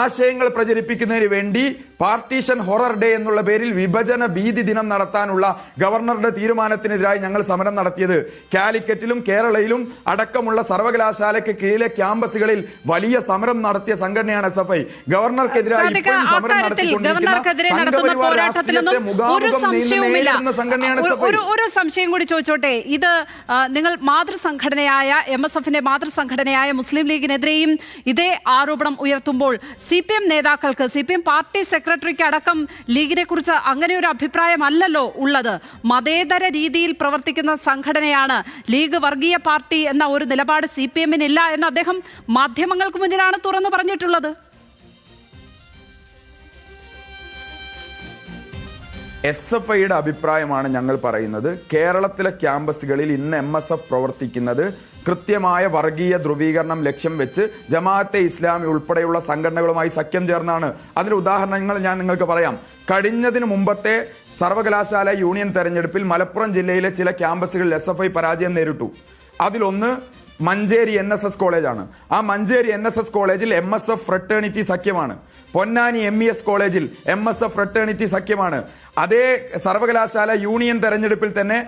ആശയങ്ങൾ പ്രചരിപ്പിക്കുന്നതിന് വേണ്ടി പാർട്ടീഷൻ ഹൊറർ ഡേ എന്നുള്ള പേരിൽ വിഭജന ഭീതി ദിനം നടത്താനുള്ള ഗവർണറുടെ തീരുമാനത്തിനെതിരായി ഞങ്ങൾ സമരം നടത്തിയത്. കാലിക്കറ്റിലും കേരളയിലും അടക്കമുള്ള സർവകലാശാലയ്ക്ക് കീഴിലെ ക്യാമ്പസുകളിൽ വലിയ സമരം നടത്തിയ സംഘടനയാണ് SFI. ഗവർണർക്കെതിരായി ഒരു സംശയം കൂടി ചോദിച്ചോട്ടെ. ഇത് നിങ്ങൾ മാതൃസംഘടനയായ MSFന്റെ മാതൃസംഘടനയായ മുസ്ലിം ലീഗിനെതിരെയും ഇതേ ആരോപണം ഉയർത്തുമ്പോൾ CPM നേതാക്കൾക്ക്, CPM പാർട്ടി സെക്രട്ടറിക്ക് അടക്കം ലീഗിനെ കുറിച്ച് അങ്ങനെ ഒരു അഭിപ്രായമല്ലല്ലോ ഉള്ളത്. മതേതര രീതിയിൽ പ്രവർത്തിക്കുന്ന സംഘടനയാണ് ലീഗ്, വർഗീയ പാർട്ടി എന്ന ഒരു നിലപാട് CPMനില്ല എന്ന് അദ്ദേഹം മാധ്യമങ്ങൾക്ക് മുന്നിലാണ് തുറന്നു പറഞ്ഞിട്ടുള്ളത്. SFIയുടെ അഭിപ്രായമാണ് ഞങ്ങൾ പറയുന്നത്. കേരളത്തിലെ ക്യാമ്പസുകളിൽ ഇന്ന് MSF പ്രവർത്തിക്കുന്നത് കൃത്യമായ വർഗീയ ധ്രുവീകരണം ലക്ഷ്യം വെച്ച് ജമാഅത്തെ ഇസ്ലാമി ഉൾപ്പെടെയുള്ള സംഘടനകളുമായി സഖ്യം ചേർന്നാണ്. അതിന്റെ ഉദാഹരണങ്ങൾ ഞാൻ നിങ്ങൾക്ക് പറയാം. കഴിഞ്ഞതിന് മുമ്പത്തെ സർവകലാശാല യൂണിയൻ തെരഞ്ഞെടുപ്പിൽ മലപ്പുറം ജില്ലയിലെ ചില ക്യാമ്പസുകളിൽ SFI പരാജയം നേരിട്ടു. അതിലൊന്ന് മഞ്ചേരി NSS കോളേജാണ്. ആ മഞ്ചേരി NSS കോളേജിൽ MSF ഫ്രട്ടേണിറ്റി സഖ്യമാണ്. പൊന്നാനി MES കോളേജിൽ MSF ഫ്രട്ടേണിറ്റി സഖ്യമാണ്. അതേ സർവകലാശാല യൂണിയൻ തെരഞ്ഞെടുപ്പിൽ തന്നെ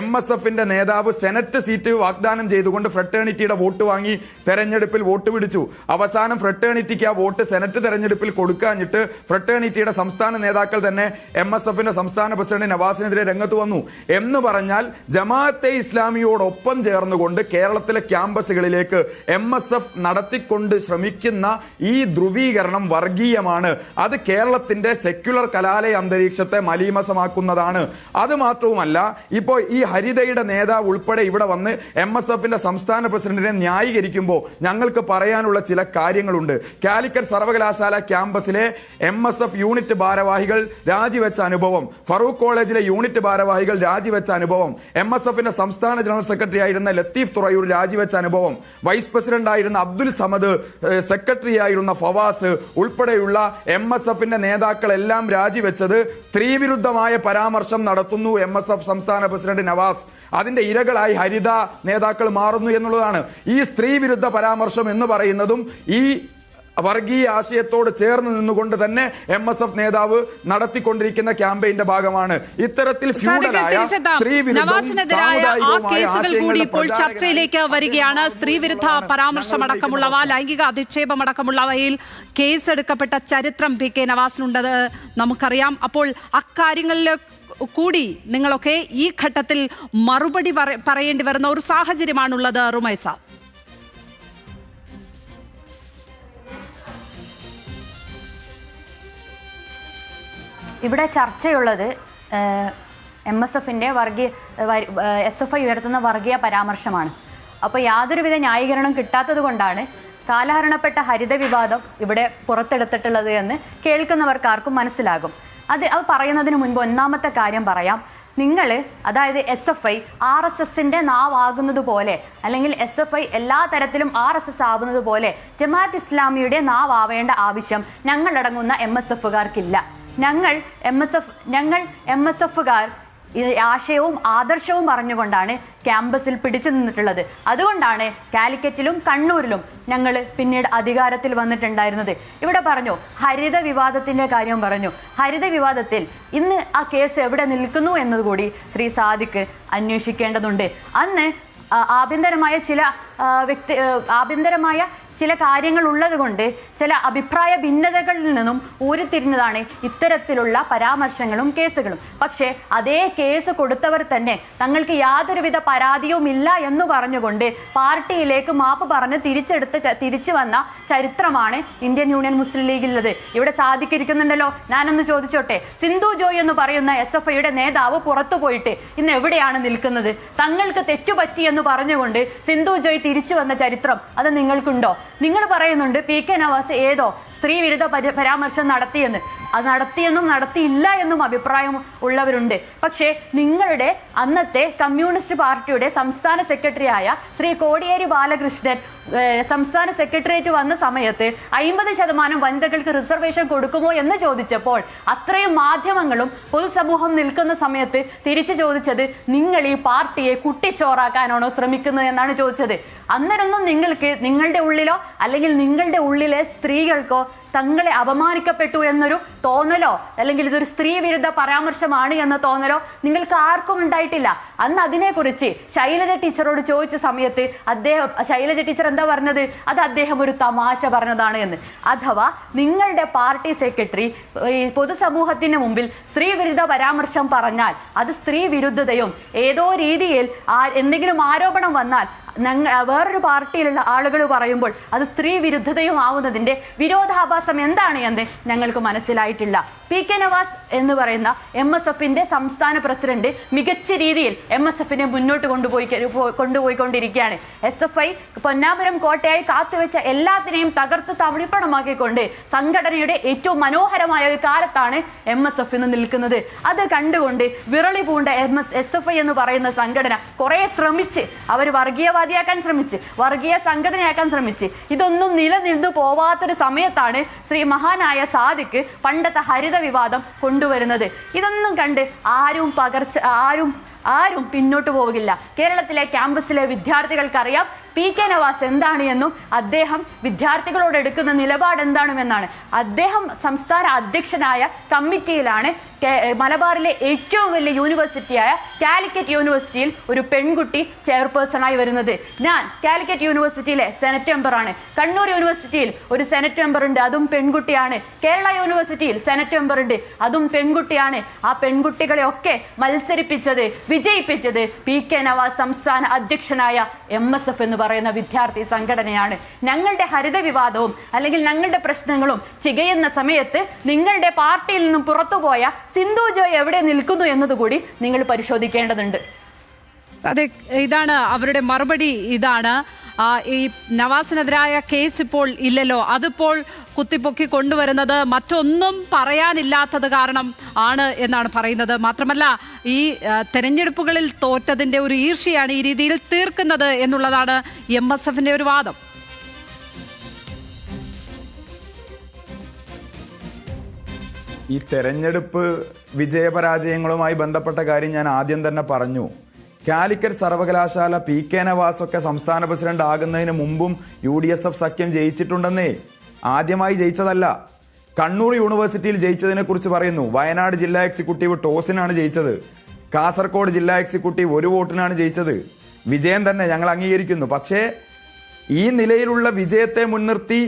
MSFന്റെ നേതാവ് സെനറ്റ് സീറ്റ് വാഗ്ദാനം ചെയ്തുകൊണ്ട് ഫ്രട്ടേണിറ്റിയുടെ വോട്ട് വാങ്ങി തെരഞ്ഞെടുപ്പിൽ വോട്ട് പിടിച്ചു. അവസാനം ഫ്രട്ടേണിറ്റിക്ക് ആ വോട്ട് സെനറ്റ് തെരഞ്ഞെടുപ്പിൽ കൊടുക്കാഞ്ഞിട്ട് ഫ്രട്ടേണിറ്റിയുടെ സംസ്ഥാന നേതാക്കൾ തന്നെ MSFന്റെ സംസ്ഥാന പ്രസിഡന്റ് നവാസിനെതിരെ രംഗത്ത് വന്നു. എന്ന് പറഞ്ഞാൽ ജമാഅത്തെ ഇസ്ലാമിയോടൊപ്പം ചേർന്നുകൊണ്ട് കേരളത്തിലെ ക്യാമ്പസുകളിലേക്ക് MSF നടത്തിക്കൊണ്ട് ശ്രമിക്കുന്ന ഈ ധ്രുവീകരണം വർഗീയമാണ്. അത് കേരളത്തിന്റെ സെക്യുലർ കലാലയ അന്തരീക്ഷത്തെ മലീമസമാക്കുന്നതാണ്. അത് മാത്രവുമല്ല, ഇപ്പോൾ ഈ ഹരിതയുടെ നേതാവ് ഉൾപ്പെടെ ഇവിടെ വന്ന് MSFന്റെ സംസ്ഥാന പ്രസിഡന്റിനെ ന്യായീകരിക്കുമ്പോൾ ഞങ്ങൾക്ക് പറയാനുള്ള ചില കാര്യങ്ങളുണ്ട്. കാലിക്കറ്റ് സർവകലാശാല ക്യാമ്പസിലെ MSF യൂണിറ്റ് ഭാരവാഹികൾ രാജിവെച്ച അനുഭവം, ഫറൂഖ് കോളേജിലെ യൂണിറ്റ് ഭാരവാഹികൾ രാജിവെച്ച അനുഭവം, MSFന്റെ സംസ്ഥാന ജനറൽ സെക്രട്ടറി ആയിരുന്ന ലത്തീഫ് തുറയൂർ രാജിവെച്ച അനുഭവം, വൈസ് പ്രസിഡന്റ് ആയിരുന്ന അബ്ദുൽ സമദ്, സെക്രട്ടറി ആയിരുന്ന ഫവാസ് ഉൾപ്പെടെയുള്ള MSFന്റെ നേതാക്കളെല്ലാം രാജിവെച്ചത് സ്ത്രീവിരുദ്ധമായ പരാമർശം നടത്തുന്നു MSF സംസ്ഥാന പ്രസിഡന്റ് നവാസ്. അതിന്റെ ഇരകളായി ഹരിത നേതാക്കൾ മാറുന്നു എന്നുള്ളതാണ്. ഈ സ്ത്രീവിരുദ്ധ പരാമർശം എന്ന് പറയുന്നതും ഈ വർഗീയ ആശയത്തോട് ചേർന്ന് നിന്നുകൊണ്ട് തന്നെ MSF നേതാവ് നടത്തിക്കൊണ്ടിരിക്കുന്ന ക്യാമ്പയിന്റെ ഭാഗമാണ്. ഇത്തരത്തിൽ ഇപ്പോൾ ചർച്ചയിലേക്ക് വരികയാണ്. സ്ത്രീവിരുദ്ധ പരാമർശമടക്കമുള്ളവ, ലൈംഗിക അധിക്ഷേപമടക്കമുള്ളവയിൽ കേസെടുക്കപ്പെട്ട ചരിത്രം PK നവാസിനുണ്ടത് നമുക്കറിയാം. അപ്പോൾ അക്കാര്യങ്ങളിൽ കൂടി നിങ്ങളൊക്കെ ഈ ഘട്ടത്തിൽ മറുപടി പറയേണ്ടി വരുന്ന ഒരു സാഹചര്യമാണുള്ളത്. റുമൈസ, ഇവിടെ ചർച്ചയുള്ളത് MSFന്റെ SFI ഉയർത്തുന്ന വർഗീയ പരാമർശമാണ്. അപ്പോൾ യാതൊരുവിധ ന്യായീകരണം കിട്ടാത്തത് കൊണ്ടാണ് കാലഹരണപ്പെട്ട ഹരിത വിവാദം ഇവിടെ പുറത്തെടുത്തിട്ടുള്ളത് എന്ന് കേൾക്കുന്നവർക്കാർക്കും മനസ്സിലാകും. അത് പറയുന്നതിന് മുൻപ് ഒന്നാമത്തെ കാര്യം പറയാം. നിങ്ങൾ അതായത് SFI RSSന്റെ നാവാകുന്നത് പോലെ, അല്ലെങ്കിൽ SFI എല്ലാ തരത്തിലും RSS ആവുന്നത് പോലെ ജമാഅത്ത് ഇസ്ലാമിയുടെ നാവാവേണ്ട ആവശ്യം ഞങ്ങളടങ്ങുന്ന MSFകാർക്കില്ല. ഞങ്ങൾ MSFകാർ ആശയവും ആദർശവും പറഞ്ഞുകൊണ്ടാണ് ക്യാമ്പസിൽ പിടിച്ചു നിന്നിട്ടുള്ളത്. അതുകൊണ്ടാണ് കാലിക്കറ്റിലും കണ്ണൂരിലും ഞങ്ങൾ പിന്നീട് അധികാരത്തിൽ വന്നിട്ടുണ്ടായിരുന്നത്. ഇവിടെ പറഞ്ഞു ഹരിത വിവാദത്തിന്റെ കാര്യം പറഞ്ഞു. ഹരിത വിവാദത്തിൽ ഇന്ന് ആ കേസ് എവിടെ നിൽക്കുന്നു എന്നതുകൂടി ശ്രീ സാദിഖ് അന്വേഷിക്കേണ്ടതുണ്ട്. അന്ന് ആഭ്യന്തരമായ ചില കാര്യങ്ങൾ ഉള്ളത് കൊണ്ട് ചില അഭിപ്രായ ഭിന്നതകളിൽ നിന്നും ഊരിത്തിരിഞ്ഞതാണ് ഇത്തരത്തിലുള്ള പരാമർശങ്ങളും കേസുകളും. പക്ഷേ അതേ കേസ് കൊടുത്തവർ തന്നെ തങ്ങൾക്ക് യാതൊരുവിധ പരാതിയും ഇല്ല എന്ന് പറഞ്ഞുകൊണ്ട് പാർട്ടിയിലേക്ക് മാപ്പ് പറഞ്ഞ് തിരിച്ചു വന്ന ചരിത്രമാണ് ഇന്ത്യൻ യൂണിയൻ മുസ്ലിം ലീഗിലുള്ളത്. ഇവിടെ സാധിക്കിരിക്കുന്നുണ്ടല്ലോ. ഞാനൊന്ന് ചോദിച്ചോട്ടെ, സിന്ധു ജോയ് എന്ന് പറയുന്ന SFIയുടെ നേതാവ് പുറത്തു പോയിട്ട് ഇന്ന് എവിടെയാണ് നിൽക്കുന്നത്? തങ്ങൾക്ക് തെറ്റുപറ്റി എന്ന് പറഞ്ഞുകൊണ്ട് സിന്ധു ജോയ് തിരിച്ചു വന്ന ചരിത്രം അത് നിങ്ങൾക്കുണ്ടോ? നിങ്ങൾ പറയുന്നുണ്ട് PK നവാസ് ഏതോ സ്ത്രീ വിരുദ്ധ പരാമർശം നടത്തിയെന്ന്. അത് നടത്തിയെന്നും നടത്തിയില്ല എന്നും അഭിപ്രായം ഉള്ളവരുണ്ട്. പക്ഷേ നിങ്ങളുടെ അന്നത്തെ കമ്മ്യൂണിസ്റ്റ് പാർട്ടിയുടെ സംസ്ഥാന സെക്രട്ടറിയായ ശ്രീ കോടിയേരി ബാലകൃഷ്ണൻ സംസ്ഥാന സെക്രട്ടേറിയറ്റ് വന്ന സമയത്ത് 50% വനിതകൾക്ക് റിസർവേഷൻ കൊടുക്കുമോ എന്ന് ചോദിച്ചപ്പോൾ അത്രയും മാധ്യമങ്ങളും പൊതുസമൂഹം നിൽക്കുന്ന സമയത്ത് തിരിച്ചു ചോദിച്ചത് നിങ്ങൾ ഈ പാർട്ടിയെ കുട്ടിച്ചോറാക്കാനാണോ ശ്രമിക്കുന്നത് എന്നാണ് ചോദിച്ചത്. അന്നേരമൊന്നും നിങ്ങൾക്ക് നിങ്ങളുടെ ഉള്ളിലോ അല്ലെങ്കിൽ നിങ്ങളുടെ ഉള്ളിലെ സ്ത്രീകൾക്കോ തങ്ങളെ അപമാനിക്കപ്പെട്ടു എന്നൊരു തോന്നലോ അല്ലെങ്കിൽ ഇതൊരു സ്ത്രീ വിരുദ്ധ പരാമർശമാണ് എന്ന തോന്നലോ നിങ്ങൾക്ക് ആർക്കും ഉണ്ടായിട്ടില്ല. അന്ന് അതിനെക്കുറിച്ച് ശൈലജ ടീച്ചറോട് ചോദിച്ച സമയത്ത് ശൈലജ ടീച്ചർ എന്താ പറഞ്ഞത്? അത് അദ്ദേഹം ഒരു തമാശ പറഞ്ഞതാണ് എന്ന്. അഥവാ നിങ്ങളുടെ പാർട്ടി സെക്രട്ടറി ഈ പൊതുസമൂഹത്തിന് മുമ്പിൽ സ്ത്രീ വിരുദ്ധ പരാമർശം പറഞ്ഞാൽ അത് സ്ത്രീ വിരുദ്ധതയും ഏതോ രീതിയിൽ എന്തെങ്കിലും ആരോപണം വന്നാൽ വേറൊരു പാർട്ടിയിലുള്ള ആളുകൾ പറയുമ്പോൾ അത് സ്ത്രീ വിരുദ്ധതയും ആവുന്നതിന്റെ വിരോധാഭാസം എന്താണ് എന്ന് ഞങ്ങൾക്ക് മനസ്സിലായിട്ടില്ല. PK നവാസ് എന്ന് പറയുന്ന MSFന്റെ സംസ്ഥാന പ്രസിഡന്റ് മികച്ച രീതിയിൽ MSFനെ മുന്നോട്ട് കൊണ്ടുപോയിക്കൊണ്ടിരിക്കുകയാണ്. SFI പൊന്നാപുരം കോട്ടയായി കാത്തുവെച്ച എല്ലാത്തിനെയും തകർത്ത് തമിഴ്പ്പണമാക്കിക്കൊണ്ട് സംഘടനയുടെ ഏറ്റവും മനോഹരമായ ഒരു കാലത്താണ് MSF ഇന്ന് നിൽക്കുന്നത്. അത് കണ്ടുകൊണ്ട് വിറളി പൂണ്ട SFI എന്ന് പറയുന്ന സംഘടന കുറെ ശ്രമിച്ച് അവർ വർഗീയവാദിയാക്കാൻ ശ്രമിച്ച് വർഗീയ സംഘടനയാക്കാൻ ശ്രമിച്ച് ഇതൊന്നും നിലനിന്നു പോവാത്തൊരു സമയത്താണ് ശ്രീ മഹാനായ സാദിഖ് പണ്ടത്തെ ഹരിത വിവാദം കൊണ്ടുവരുന്നത്. ഇതൊന്നും കണ്ട് ആരും പിന്നോട്ട് പോകില്ല. കേരളത്തിലെ ക്യാമ്പസിലെ വിദ്യാർത്ഥികൾക്കറിയാം PK നവാസ് എന്താണ് എന്നും അദ്ദേഹം വിദ്യാർത്ഥികളോട് എടുക്കുന്ന നിലപാട് എന്താണെന്നാണ്. അദ്ദേഹം സംസ്ഥാന അധ്യക്ഷനായ കമ്മിറ്റിയിലാണ് മലബാറിലെ ഏറ്റവും വലിയ യൂണിവേഴ്സിറ്റിയായ കാലിക്കറ്റ് യൂണിവേഴ്സിറ്റിയിൽ ഒരു പെൺകുട്ടി ചെയർപേഴ്സണായി വരുന്നത്. ഞാൻ കാലിക്കറ്റ് യൂണിവേഴ്സിറ്റിയിലെ സെനറ്റ് മെമ്പറാണ്. കണ്ണൂർ യൂണിവേഴ്സിറ്റിയിൽ ഒരു സെനറ്റ് മെമ്പർ ഉണ്ട്, അതും പെൺകുട്ടിയാണ്. കേരള യൂണിവേഴ്സിറ്റിയിൽ സെനറ്റ് മെമ്പർ ഉണ്ട്, അതും പെൺകുട്ടിയാണ്. ആ പെൺകുട്ടികളെ ഒക്കെ മത്സരിപ്പിച്ചത് വിജയിപ്പിച്ചത് PK നവാസ് സംസ്ഥാന അധ്യക്ഷനായ MSF എന്ന് പറയുന്ന വിദ്യാർത്ഥി സംഘടനയാണ്. ഞങ്ങളുടെ ഹരിത വിവാദവും അല്ലെങ്കിൽ ഞങ്ങളുടെ പ്രശ്നങ്ങളും ചികയുന്ന സമയത്ത് നിങ്ങളുടെ പാർട്ടിയിൽ നിന്നും പുറത്തുപോയ സിന്ധു ജോയ് എവിടെ നിൽക്കുന്നു എന്നതുകൂടി നിങ്ങൾ പരിശോധിക്കേണ്ടതുണ്ട്. അതെ, ഇതാണ് അവരുടെ മറുപടി. ഇതാണ് ഈ നവാസിനെതിരായ കേസ് ഇപ്പോൾ ഇല്ലല്ലോ, അതിപ്പോൾ കുത്തിപ്പൊക്കി കൊണ്ടുവരുന്നത് മറ്റൊന്നും പറയാനില്ലാത്തത് കാരണം ആണ് എന്നാണ് പറയുന്നത്. മാത്രമല്ല ഈ തെരഞ്ഞെടുപ്പുകളിൽ തോറ്റതിൻ്റെ ഒരു ഈർഷ്യയാണ് ഈ രീതിയിൽ തീർക്കുന്നത് എന്നുള്ളതാണ് MSFന്റെ ഒരു വാദം. ഈ തെരഞ്ഞെടുപ്പ് വിജയപരാജയങ്ങളുമായി ബന്ധപ്പെട്ട കാര്യം ഞാൻ ആദ്യം തന്നെ പറഞ്ഞു. കാലിക്കറ്റ് സർവകലാശാല PK നവാസ് ഒക്കെ സംസ്ഥാന പ്രസിഡന്റ് ആകുന്നതിന് മുമ്പും UDSF സഖ്യം ജയിച്ചിട്ടുണ്ടെന്നേ. ആദ്യമായി ജയിച്ചതല്ല. കണ്ണൂർ യൂണിവേഴ്സിറ്റിയിൽ ജയിച്ചതിനെ കുറിച്ച് പറയുന്നു. വയനാട് ജില്ലാ എക്സിക്യൂട്ടീവ് ടോസിനാണ് ജയിച്ചത്. കാസർഗോഡ് ജില്ലാ എക്സിക്യൂട്ടീവ് 1 വോട്ടിനാണ് ജയിച്ചത്. വിജയം തന്നെ ഞങ്ങൾ അംഗീകരിക്കുന്നു. പക്ഷേ ഈ നിലയിലുള്ള വിജയത്തെ മുൻനിർത്തി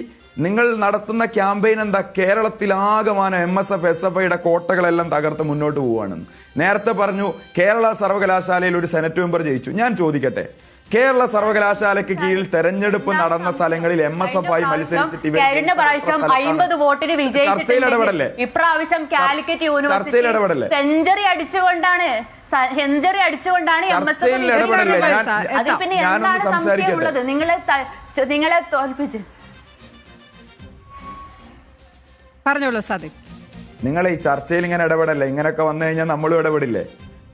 നിങ്ങൾ നടത്തുന്ന ക്യാമ്പയിൻ എന്താ? കേരളത്തിലാകമാനം MSF SFIയുടെ കോട്ടകളെല്ലാം തകർത്ത് മുന്നോട്ട് പോവുകയാണെന്ന്. നേരത്തെ പറഞ്ഞു കേരള സർവകലാശാലയിൽ ഒരു സെനറ്റ് മെമ്പർ ജയിച്ചു. ഞാൻ ചോദിക്കട്ടെ, കേരള സർവകലാശാലയ്ക്ക് കീഴിൽ തെരഞ്ഞെടുപ്പ് നടന്ന സ്ഥലങ്ങളിൽ MSF ആയി മത്സരിച്ചിട്ട് കഴിഞ്ഞ പ്രാവശ്യം 50 വോട്ടിന് വിജയിച്ചിട്ടുണ്ടെങ്കിൽ ഇപ്രാവശ്യം കാലിക്കറ്റ് യൂണിവേഴ്സിറ്റി സെഞ്ചുറി അടിച്ചുകൊണ്ടാണ് അത് പിന്നെ എന്താണ് സംശയമുള്ളത്? നിങ്ങളെ തോൽപ്പിച്ച് പറഞ്ഞോളൂ സാദിഖ്. നിങ്ങൾ ഈ ചർച്ചയിൽ ഇങ്ങനെ ഇടപെടല്ലേ? ഇങ്ങനെയൊക്കെ വന്നു കഴിഞ്ഞാൽ നമ്മളും ഇടപെടില്ലേ?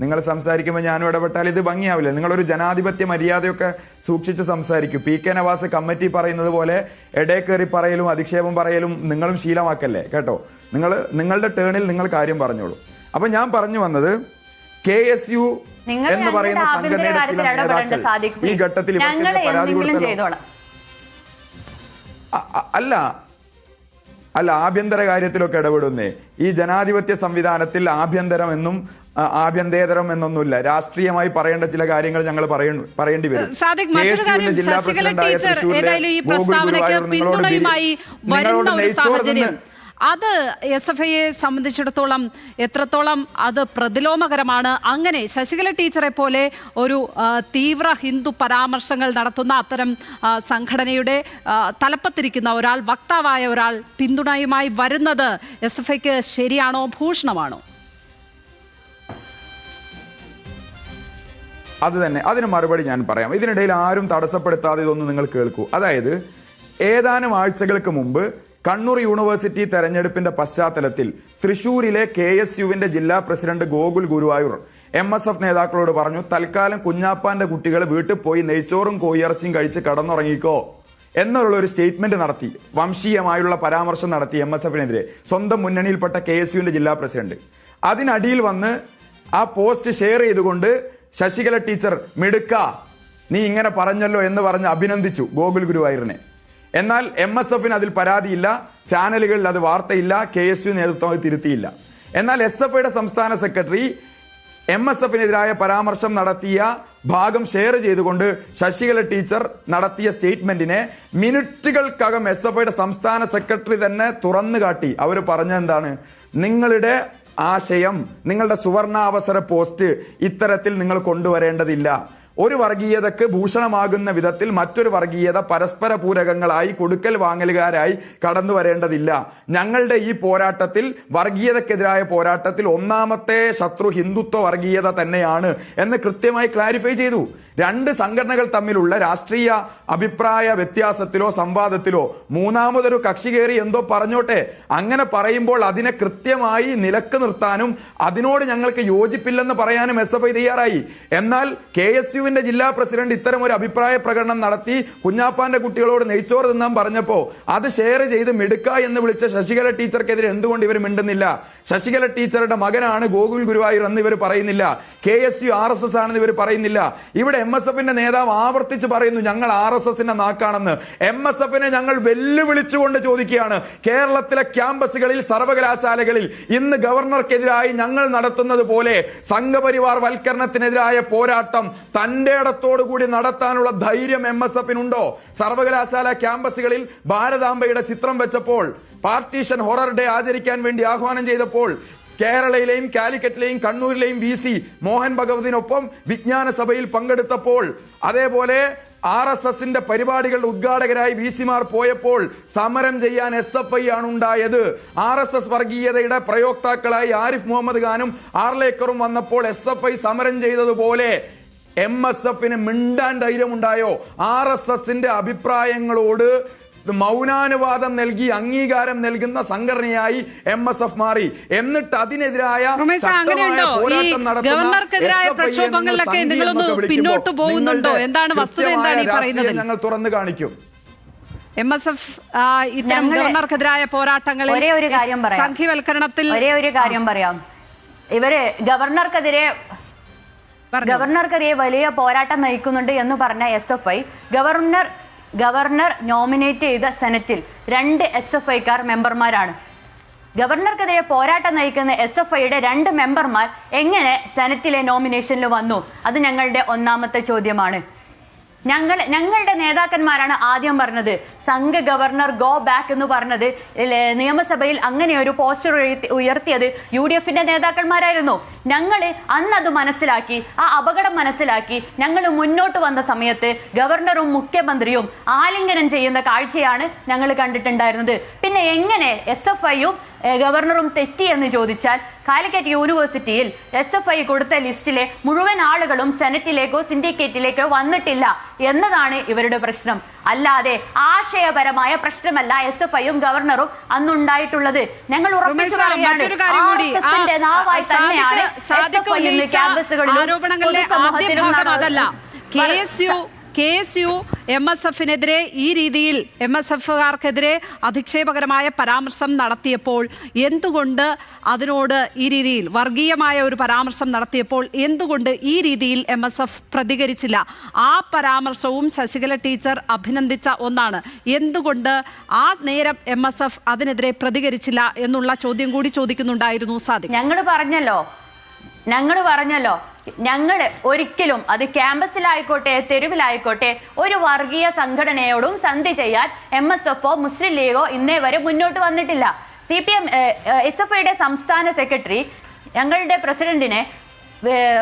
നിങ്ങൾ സംസാരിക്കുമ്പോൾ ഞാനും ഇടപെട്ടാൽ ഇത് ഭംഗിയാവില്ല. നിങ്ങളൊരു ജനാധിപത്യ മര്യാദയൊക്കെ സൂക്ഷിച്ച് സംസാരിക്കും. PK നവാസ് കമ്മിറ്റി പറയുന്നത് പോലെ ഇടയിൽ പറയലും അധിക്ഷേപം പറയലും നിങ്ങളും ശീലമാക്കല്ലേ കേട്ടോ. നിങ്ങളുടെ ടേണിൽ നിങ്ങൾ കാര്യം പറഞ്ഞോളൂ. അപ്പൊ ഞാൻ പറഞ്ഞു വന്നത് KSU എന്ന് പറയുന്ന സംഘടനയുടെ ചില നേതാക്കൾ ഈ ഘട്ടത്തിൽ പരാതി കൊടുത്തല്ലോ. അല്ല ആഭ്യന്തര കാര്യത്തിലൊക്കെ ഇടപെടുന്നേ. ഈ ജനാധിപത്യ സംവിധാനത്തിൽ ആഭ്യന്തരമെന്നും ആഭ്യന്തേതരം എന്നൊന്നുമില്ല. രാഷ്ട്രീയമായി പറയേണ്ട ചില കാര്യങ്ങൾ ഞങ്ങൾ പറയേണ്ടി വരും. ജില്ലാ പ്രസിഡന്റ് അത് SFIയെ സംബന്ധിച്ചിടത്തോളം എത്രത്തോളം അത് പ്രതിലോമകരമാണ്. അങ്ങനെ ശശികല ടീച്ചറെ പോലെ ഒരു തീവ്ര ഹിന്ദു പരാമർശങ്ങൾ നടത്തുന്ന അത്തരം സംഘടനയുടെ തലപ്പത്തിരിക്കുന്ന ഒരാൾ, വക്താവായ ഒരാൾ പിന്തുണയുമായി വരുന്നത് SFIക്ക് ശരിയാണോ, ഭൂഷണമാണോ? അത് തന്നെ, അതിന് മറുപടി ഞാൻ പറയാം. ഇതിനിടയിൽ ആരും തടസ്സപ്പെടുത്താതെ ഇതൊന്നും നിങ്ങൾ കേൾക്കൂ. അതായത് ഏതാനും ആഴ്ചകൾക്ക് മുമ്പ് കണ്ണൂർ യൂണിവേഴ്സിറ്റി തെരഞ്ഞെടുപ്പിന്റെ പശ്ചാത്തലത്തിൽ തൃശൂരിലെ KSUവിന്റെ ജില്ലാ പ്രസിഡന്റ് ഗോകുൽ ഗുരുവായൂർ MSF നേതാക്കളോട് പറഞ്ഞു, തൽക്കാലം കുഞ്ഞാപ്പാന്റെ കുട്ടികൾ വീട്ടിൽ പോയി നെയ്ച്ചോറും കോയിറച്ചിയും കഴിച്ച് കടന്നുറങ്ങിക്കോ എന്നുള്ള ഒരു സ്റ്റേറ്റ്മെന്റ് നടത്തി. വംശീയമായുള്ള പരാമർശം നടത്തി MSFനെതിരെ സ്വന്തം മുന്നണിയിൽപ്പെട്ട KSUവിന്റെ ജില്ലാ പ്രസിഡന്റ്. അതിനടിയിൽ വന്ന് ആ പോസ്റ്റ് ഷെയർ ചെയ്തുകൊണ്ട് ശശികല ടീച്ചർ മിടുക്ക, നീ ഇങ്ങനെ പറഞ്ഞല്ലോ എന്ന് പറഞ്ഞ് അഭിനന്ദിച്ചു ഗോകുൽ ഗുരുവായൂരിനെ. എന്നാൽ MSFന് അതിൽ പരാതിയില്ല, ചാനലുകളിൽ അത് വാർത്തയില്ല, KSU നേതൃത്വം അത് തിരുത്തിയില്ല. എന്നാൽ SFIയുടെ സംസ്ഥാന സെക്രട്ടറി MSFനെതിരായ പരാമർശം നടത്തിയ ഭാഗം ഷെയർ ചെയ്തുകൊണ്ട് ശശികല ടീച്ചർ നടത്തിയ സ്റ്റേറ്റ്മെന്റിനെ മിനിറ്റുകൾക്കകം SFIയുടെ സംസ്ഥാന സെക്രട്ടറി തന്നെ തുറന്നു കാട്ടി. അവർ പറഞ്ഞെന്താണ്, നിങ്ങളുടെ ആശയം, നിങ്ങളുടെ സുവർണാവസര പോസ്റ്റ് ഇത്തരത്തിൽ നിങ്ങൾ കൊണ്ടുവരേണ്ടതില്ല. ഒരു വർഗീയതക്ക് ഭൂഷണമാകുന്ന വിധത്തിൽ മറ്റൊരു വർഗീയത പരസ്പര പൂരകങ്ങളായി കൊടുക്കൽ വാങ്ങലുകാരായി കടന്നു വരേണ്ടതില്ല. ഞങ്ങളുടെ ഈ പോരാട്ടത്തിൽ, വർഗീയതക്കെതിരായ പോരാട്ടത്തിൽ ഒന്നാമത്തെ ശത്രു ഹിന്ദുത്വ വർഗീയത തന്നെയാണ് എന്ന് കൃത്യമായി ക്ലാരിഫൈ ചെയ്തു. രണ്ട് സംഘടനകൾ തമ്മിലുള്ള രാഷ്ട്രീയ അഭിപ്രായ വ്യത്യാസത്തിലോ സംവാദത്തിലോ മൂന്നാമതൊരു കക്ഷി കയറി എന്തോ പറഞ്ഞോട്ടെ, അങ്ങനെ പറയുമ്പോൾ അതിനെ കൃത്യമായി നിലക്ക് നിർത്താനും അതിനോട് ഞങ്ങൾക്ക് യോജിപ്പില്ലെന്ന് പറയാനും SFI തയ്യാറായി. എന്നാൽ KSUവിന്റെ ജില്ലാ പ്രസിഡന്റ് ഇത്തരം ഒരു അഭിപ്രായ പ്രകടനം നടത്തി കുഞ്ഞാപ്പാന്റെ കുട്ടികളോട് നെയ്ച്ചോറ് തിന്നാൻ പറഞ്ഞപ്പോ അത് ഷെയർ ചെയ്ത് മിടുക്ക എന്ന് വിളിച്ച ശശികല ടീച്ചർക്കെതിരെ എന്തുകൊണ്ട് ഇവർ മിണ്ടുന്നില്ല? ശശികല ടീച്ചറുടെ മകനാണ് ഗോകുൽ ഗുരുവായൂർ എന്ന് ഇവർ പറയുന്നില്ല. KSU RSS ആണെന്ന് ഇവർ പറയുന്നില്ല. ഇവിടെ MSFന്റെ നേതാവ് ആവർത്തിച്ച് പറയുന്നു ഞങ്ങൾ RSSന്റെ നാക്കാണെന്ന്. MSFനെ ഞങ്ങൾ വെല്ലുവിളിച്ചുകൊണ്ട് ചോദിക്കുകയാണ്, കേരളത്തിലെ ക്യാമ്പസുകളിൽ, സർവകലാശാലകളിൽ ഇന്ന് ഗവർണർക്കെതിരായി ഞങ്ങൾ നടത്തുന്നത് പോലെ സംഘപരിവാർ വൽക്കരണത്തിനെതിരായ പോരാട്ടം തന്റെ ഇടത്തോടുകൂടി നടത്താനുള്ള ധൈര്യം MSFനുണ്ടോ? സർവകലാശാല ക്യാമ്പസുകളിൽ ഭാരതാംബയുടെ ചിത്രം വെച്ചപ്പോൾ, പാർട്ടീഷൻ ഹൊറർ ഡേ ആചരിക്കാൻ വേണ്ടി ആഹ്വാനം ചെയ്തപ്പോൾ, കേരളയിലെയും കാലിക്കറ്റിലെയും കണ്ണൂരിലെയും VC മോഹൻ ഭഗവതിനൊപ്പം വിജ്ഞാന സഭയിൽ പങ്കെടുത്തപ്പോൾ, അതേപോലെ RSSന്റെ പരിപാടികളുടെ ഉദ്ഘാടകരായി VCമാർ പോയപ്പോൾ സമരം ചെയ്യാൻ SFI ആണ് ഉണ്ടായത്. RSS വർഗീയതയുടെ പ്രയോക്താക്കളായി ആരിഫ് മുഹമ്മദ് ഖാനും ആർലേക്കറും വന്നപ്പോൾ SFI സമരം ചെയ്തതുപോലെ MSFന് മിണ്ടാൻ ധൈര്യമുണ്ടായോ? RSSന്റെ അഭിപ്രായങ്ങളോട് മൗനാനുവാദം നൽകി അംഗീകാരം നൽകുന്ന സംഘടനയായി MSF മാറി. എന്നിട്ട് അതിനെതിരായ ഗവർണർക്കെതിരായ പ്രക്ഷോഭങ്ങളിലൊക്കെ പിന്നോട്ട് പോകുന്നുണ്ടോ? എന്താണ് വസ്തുത? എന്താണ് ഈ പറയുന്നത്? ഞങ്ങൾ തുറന്നു കാണിക്കും. MSF ഇത്തരം ഗവർണർക്കെതിരായ പോരാട്ടങ്ങളിൽ സംഘീവൽക്കരണത്തിൽ ഒരേ ഒരു കാര്യം പറയാം. ഇവര് ഗവർണർക്കെതിരെ വലിയ പോരാട്ടം നയിക്കുന്നുണ്ട് എന്ന് പറഞ്ഞ SFI ഗവർണർ നോമിനേറ്റ് ചെയ്ത സെനറ്റിൽ 2 SFIക്കാർ മെമ്പർമാരാണ്. ഗവർണർക്കെതിരെ പോരാട്ടം നയിക്കുന്ന SFIയുടെ 2 മെമ്പർമാർ എങ്ങനെ സെനറ്റിലെ നോമിനേഷനിൽ വന്നു? അത് ഞങ്ങളുടെ ഒന്നാമത്തെ ചോദ്യമാണ്. ഞങ്ങളുടെ നേതാക്കന്മാരാണ് ആദ്യം പറഞ്ഞത് സംഘ ഗവർണർ ഗോ ബാക്ക് എന്ന് പറഞ്ഞത്. നിയമസഭയിൽ അങ്ങനെ ഒരു പോസ്റ്റർ ഉയർത്തിയത് UDF നേതാക്കന്മാരായിരുന്നു. ഞങ്ങൾ അന്ന് അത് മനസ്സിലാക്കി, ആ അപകടം മനസ്സിലാക്കി ഞങ്ങൾ മുന്നോട്ട് വന്ന സമയത്ത് ഗവർണറും മുഖ്യമന്ത്രിയും ആലിംഗനം ചെയ്യുന്ന കാഴ്ചയാണ് ഞങ്ങൾ കണ്ടിട്ടുണ്ടായിരുന്നത്. പിന്നെ എങ്ങനെ SFIയും ഗവർണറും തെറ്റി എന്ന് ചോദിച്ചാൽ, കാലിക്കറ്റ് യൂണിവേഴ്സിറ്റിയിൽ SFI കൊടുത്ത ലിസ്റ്റിലെ മുഴുവൻ ആളുകളും സെനറ്റിലേക്കോ സിൻഡിക്കേറ്റിലേക്കോ വന്നിട്ടില്ല എന്നതാണ് ഇവരുടെ പ്രശ്നം. അല്ലാതെ ആശയപരമായ പ്രശ്നമല്ല SFIയും ഗവർണറും അന്നുണ്ടായിട്ടുള്ളത്. ഞങ്ങൾ ഉറപ്പിച്ചു പറയുകയാണ്, RSSന്റെ നാവായി തന്നെയാണ് SFI ഇന്ന് ക്യാമ്പസുകളിലും പൊതുസമൂഹത്തിലും KSU MSFനെതിരെ ഈ രീതിയിൽ MSFകാർക്കെതിരെ അധിക്ഷേപകരമായ പരാമർശം നടത്തിയപ്പോൾ എന്തുകൊണ്ട് അതിനോട് ഈ രീതിയിൽ വർഗീയമായ ഒരു പരാമർശം നടത്തിയപ്പോൾ എന്തുകൊണ്ട് ഈ രീതിയിൽ MSF പ്രതികരിച്ചില്ല? ആ പരാമർശവും ശശികല ടീച്ചർ അഭിനന്ദിച്ച ഒന്നാണ്. എന്തുകൊണ്ട് ആ നേരം MSF അതിനെതിരെ പ്രതികരിച്ചില്ല എന്നുള്ള ചോദ്യം കൂടി ചോദിക്കുന്നുണ്ടായിരുന്നു സാദിഖ്. ഞങ്ങൾ പറഞ്ഞല്ലോ ഞങ്ങൾ ഒരിക്കലും അത് ക്യാമ്പസിലായിക്കോട്ടെ തെരുവിലായിക്കോട്ടെ ഒരു വർഗീയ സംഘടനയോടും സന്ധി ചെയ്യാൻ MSFോ മുസ്ലിം ലീഗോ ഇന്നേ വരെ മുന്നോട്ട് വന്നിട്ടില്ല. CPM SFIയുടെ സംസ്ഥാന സെക്രട്ടറി ഞങ്ങളുടെ പ്രസിഡന്റിനെ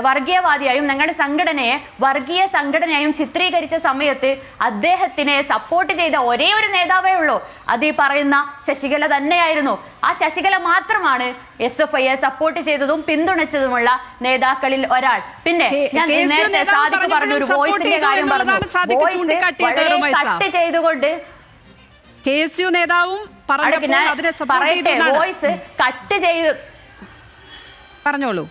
വർഗീയവാദിയായും ഞങ്ങളുടെ സംഘടനയെ വർഗീയ സംഘടനയായും ചിത്രീകരിച്ച സമയത്ത് അദ്ദേഹത്തിനെ സപ്പോർട്ട് ചെയ്ത ഒരേ ഒരു നേതാവേ ഉള്ളൂ, അത് ഈ പറയുന്ന ശശികല തന്നെയായിരുന്നു. ആ ശശികല മാത്രമാണ് SFIയെ സപ്പോർട്ട് ചെയ്തതും പിന്തുണച്ചതുമുള്ള നേതാക്കളിൽ ഒരാൾ. പിന്നെ ഞാൻ നേരത്തെ സാദിഖ് പറഞ്ഞ ഒരു വോയിസിന്റെ കാര്യം പറഞ്ഞു. വോയിസ് കട്ട് ചെയ്തുകൊണ്ട് KSU നേതാവും വോയിസ് കട്ട് ചെയ്ത് പറഞ്ഞോളൂ.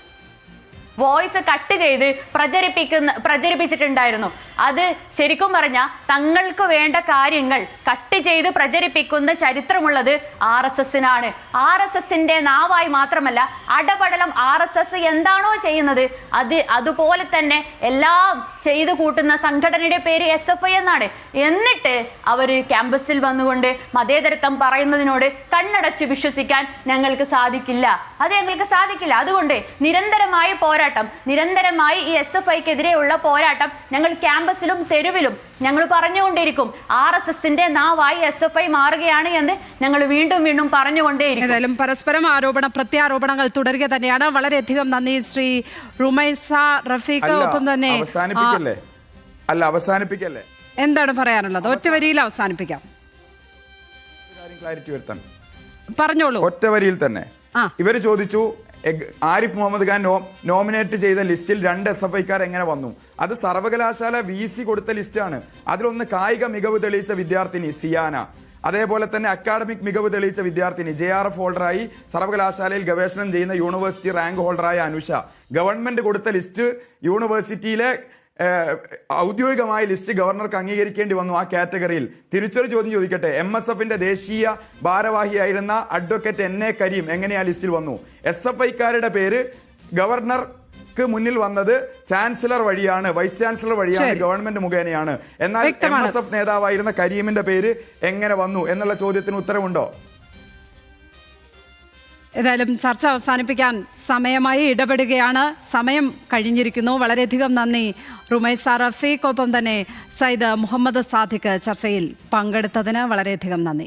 വോയിസ് കട്ട് ചെയ്ത് പ്രചരിപ്പിച്ചിട്ടുണ്ടായിരുന്നു. അത് ശരിക്കും പറഞ്ഞാൽ തങ്ങൾക്ക് വേണ്ട കാര്യങ്ങൾ കട്ട് ചെയ്ത് പ്രചരിപ്പിക്കുന്ന ചരിത്രമുള്ളത് RSSനാണ്. RSSന്റെ നാവായി മാത്രമല്ല അടപടലം RSS എന്താണോ ചെയ്യുന്നത് അതുപോലെ തന്നെ എല്ലാം ചെയ്തു കൂട്ടുന്ന സംഘടനയുടെ പേര് SFI എന്നാണ്. എന്നിട്ട് അവര് ക്യാമ്പസിൽ വന്നുകൊണ്ട് മതേതരത്വം പറയുന്നതിനോട് കണ്ണടച്ച് വിശ്വസിക്കാൻ ഞങ്ങൾക്ക് സാധിക്കില്ല. അതുകൊണ്ട് നിരന്തരമായ പോരാട്ടം, നിരന്തരമായി ഈ SFIക്കെതിരെയുള്ള പോരാട്ടം ഞങ്ങൾ ക്യാമ്പസിലും തെരുവിലും ഞങ്ങൾ പറഞ്ഞുകൊണ്ടേയിരിക്കും. RSSന്റെ നാവായി SFI മാറുകയാണ് എന്ന് ഞങ്ങൾ വീണ്ടും വീണ്ടും പറഞ്ഞുകൊണ്ടേയിരിക്കും. ഏതായാലും പരസ്പരം പ്രത്യാരോപണങ്ങൾ തുടരുക തന്നെയാണ്. വളരെയധികം നന്ദി ശ്രീ റുമൈസ റഫീഖ്. ഒപ്പം തന്നെ അവസാനിപ്പിക്കല്ലേ, എന്താണ് പറയാനുള്ളത്? ഒറ്റ വരിയിൽ അവസാനിപ്പിക്കാം. ക്ലാരിറ്റി വരുത്താൻ പറഞ്ഞോളൂ. ഒറ്റ വരിയിൽ തന്നെ ഇവര് ചോദിച്ചു, ആരിഫ് മുഹമ്മദ് ഖാൻ നോമിനേറ്റ് ചെയ്ത ലിസ്റ്റിൽ 2 SFIക്കാർ എങ്ങനെ വന്നു? അത് സർവകലാശാല VC കൊടുത്ത ലിസ്റ്റാണ്. അതിലൊന്ന് കായിക മികവ് തെളിയിച്ച വിദ്യാർത്ഥിനി സിയാന, അതേപോലെ തന്നെ അക്കാഡമിക് മികവ് തെളിയിച്ച വിദ്യാർത്ഥിനി JRF ഹോൾഡറായി സർവകലാശാലയിൽ ഗവേഷണം ചെയ്യുന്ന യൂണിവേഴ്സിറ്റി റാങ്ക് ഹോൾഡറായ അനുഷ. ഗവൺമെന്റ് കൊടുത്ത ലിസ്റ്റ് യൂണിവേഴ്സിറ്റിയിലെ ഔദ്യോഗികമായ ലിസ്റ്റ് ഗവർണർക്ക് അംഗീകരിക്കേണ്ടി വന്നു. ആ കാറ്റഗറിയിൽ തിരിച്ചൊരു ചോദ്യം ചോദിക്കട്ടെ, MSFന്റെ ദേശീയ ഭാരവാഹിയായിരുന്ന അഡ്വക്കേറ്റ് NA കരീം എങ്ങനെ ആ ലിസ്റ്റിൽ വന്നു? SFIക്കാരുടെ പേര് ഗവർണർക്ക് മുന്നിൽ വന്നത് ചാൻസലർ വഴിയാണ്, വൈസ് ചാൻസലർ വഴിയാണ്, ഗവൺമെന്റ് മുഖേനയാണ്. എന്നാൽ MSF നേതാവായിരുന്ന കരീമിന്റെ പേര് എങ്ങനെ വന്നു എന്നുള്ള ചോദ്യത്തിന് ഉത്തരവുണ്ടോ? ഏതായാലും ചർച്ച അവസാനിപ്പിക്കാൻ സമയമായി ഇടപെടുകയാണ്. സമയം കഴിഞ്ഞിരിക്കുന്നു. വളരെയധികം നന്ദി റുമൈസ റഫീഖ്. ഒപ്പം തന്നെ സയ്യിദ് മുഹമ്മദ് സാദിഖ് ചർച്ചയിൽ പങ്കെടുത്തതിന് വളരെയധികം നന്ദി.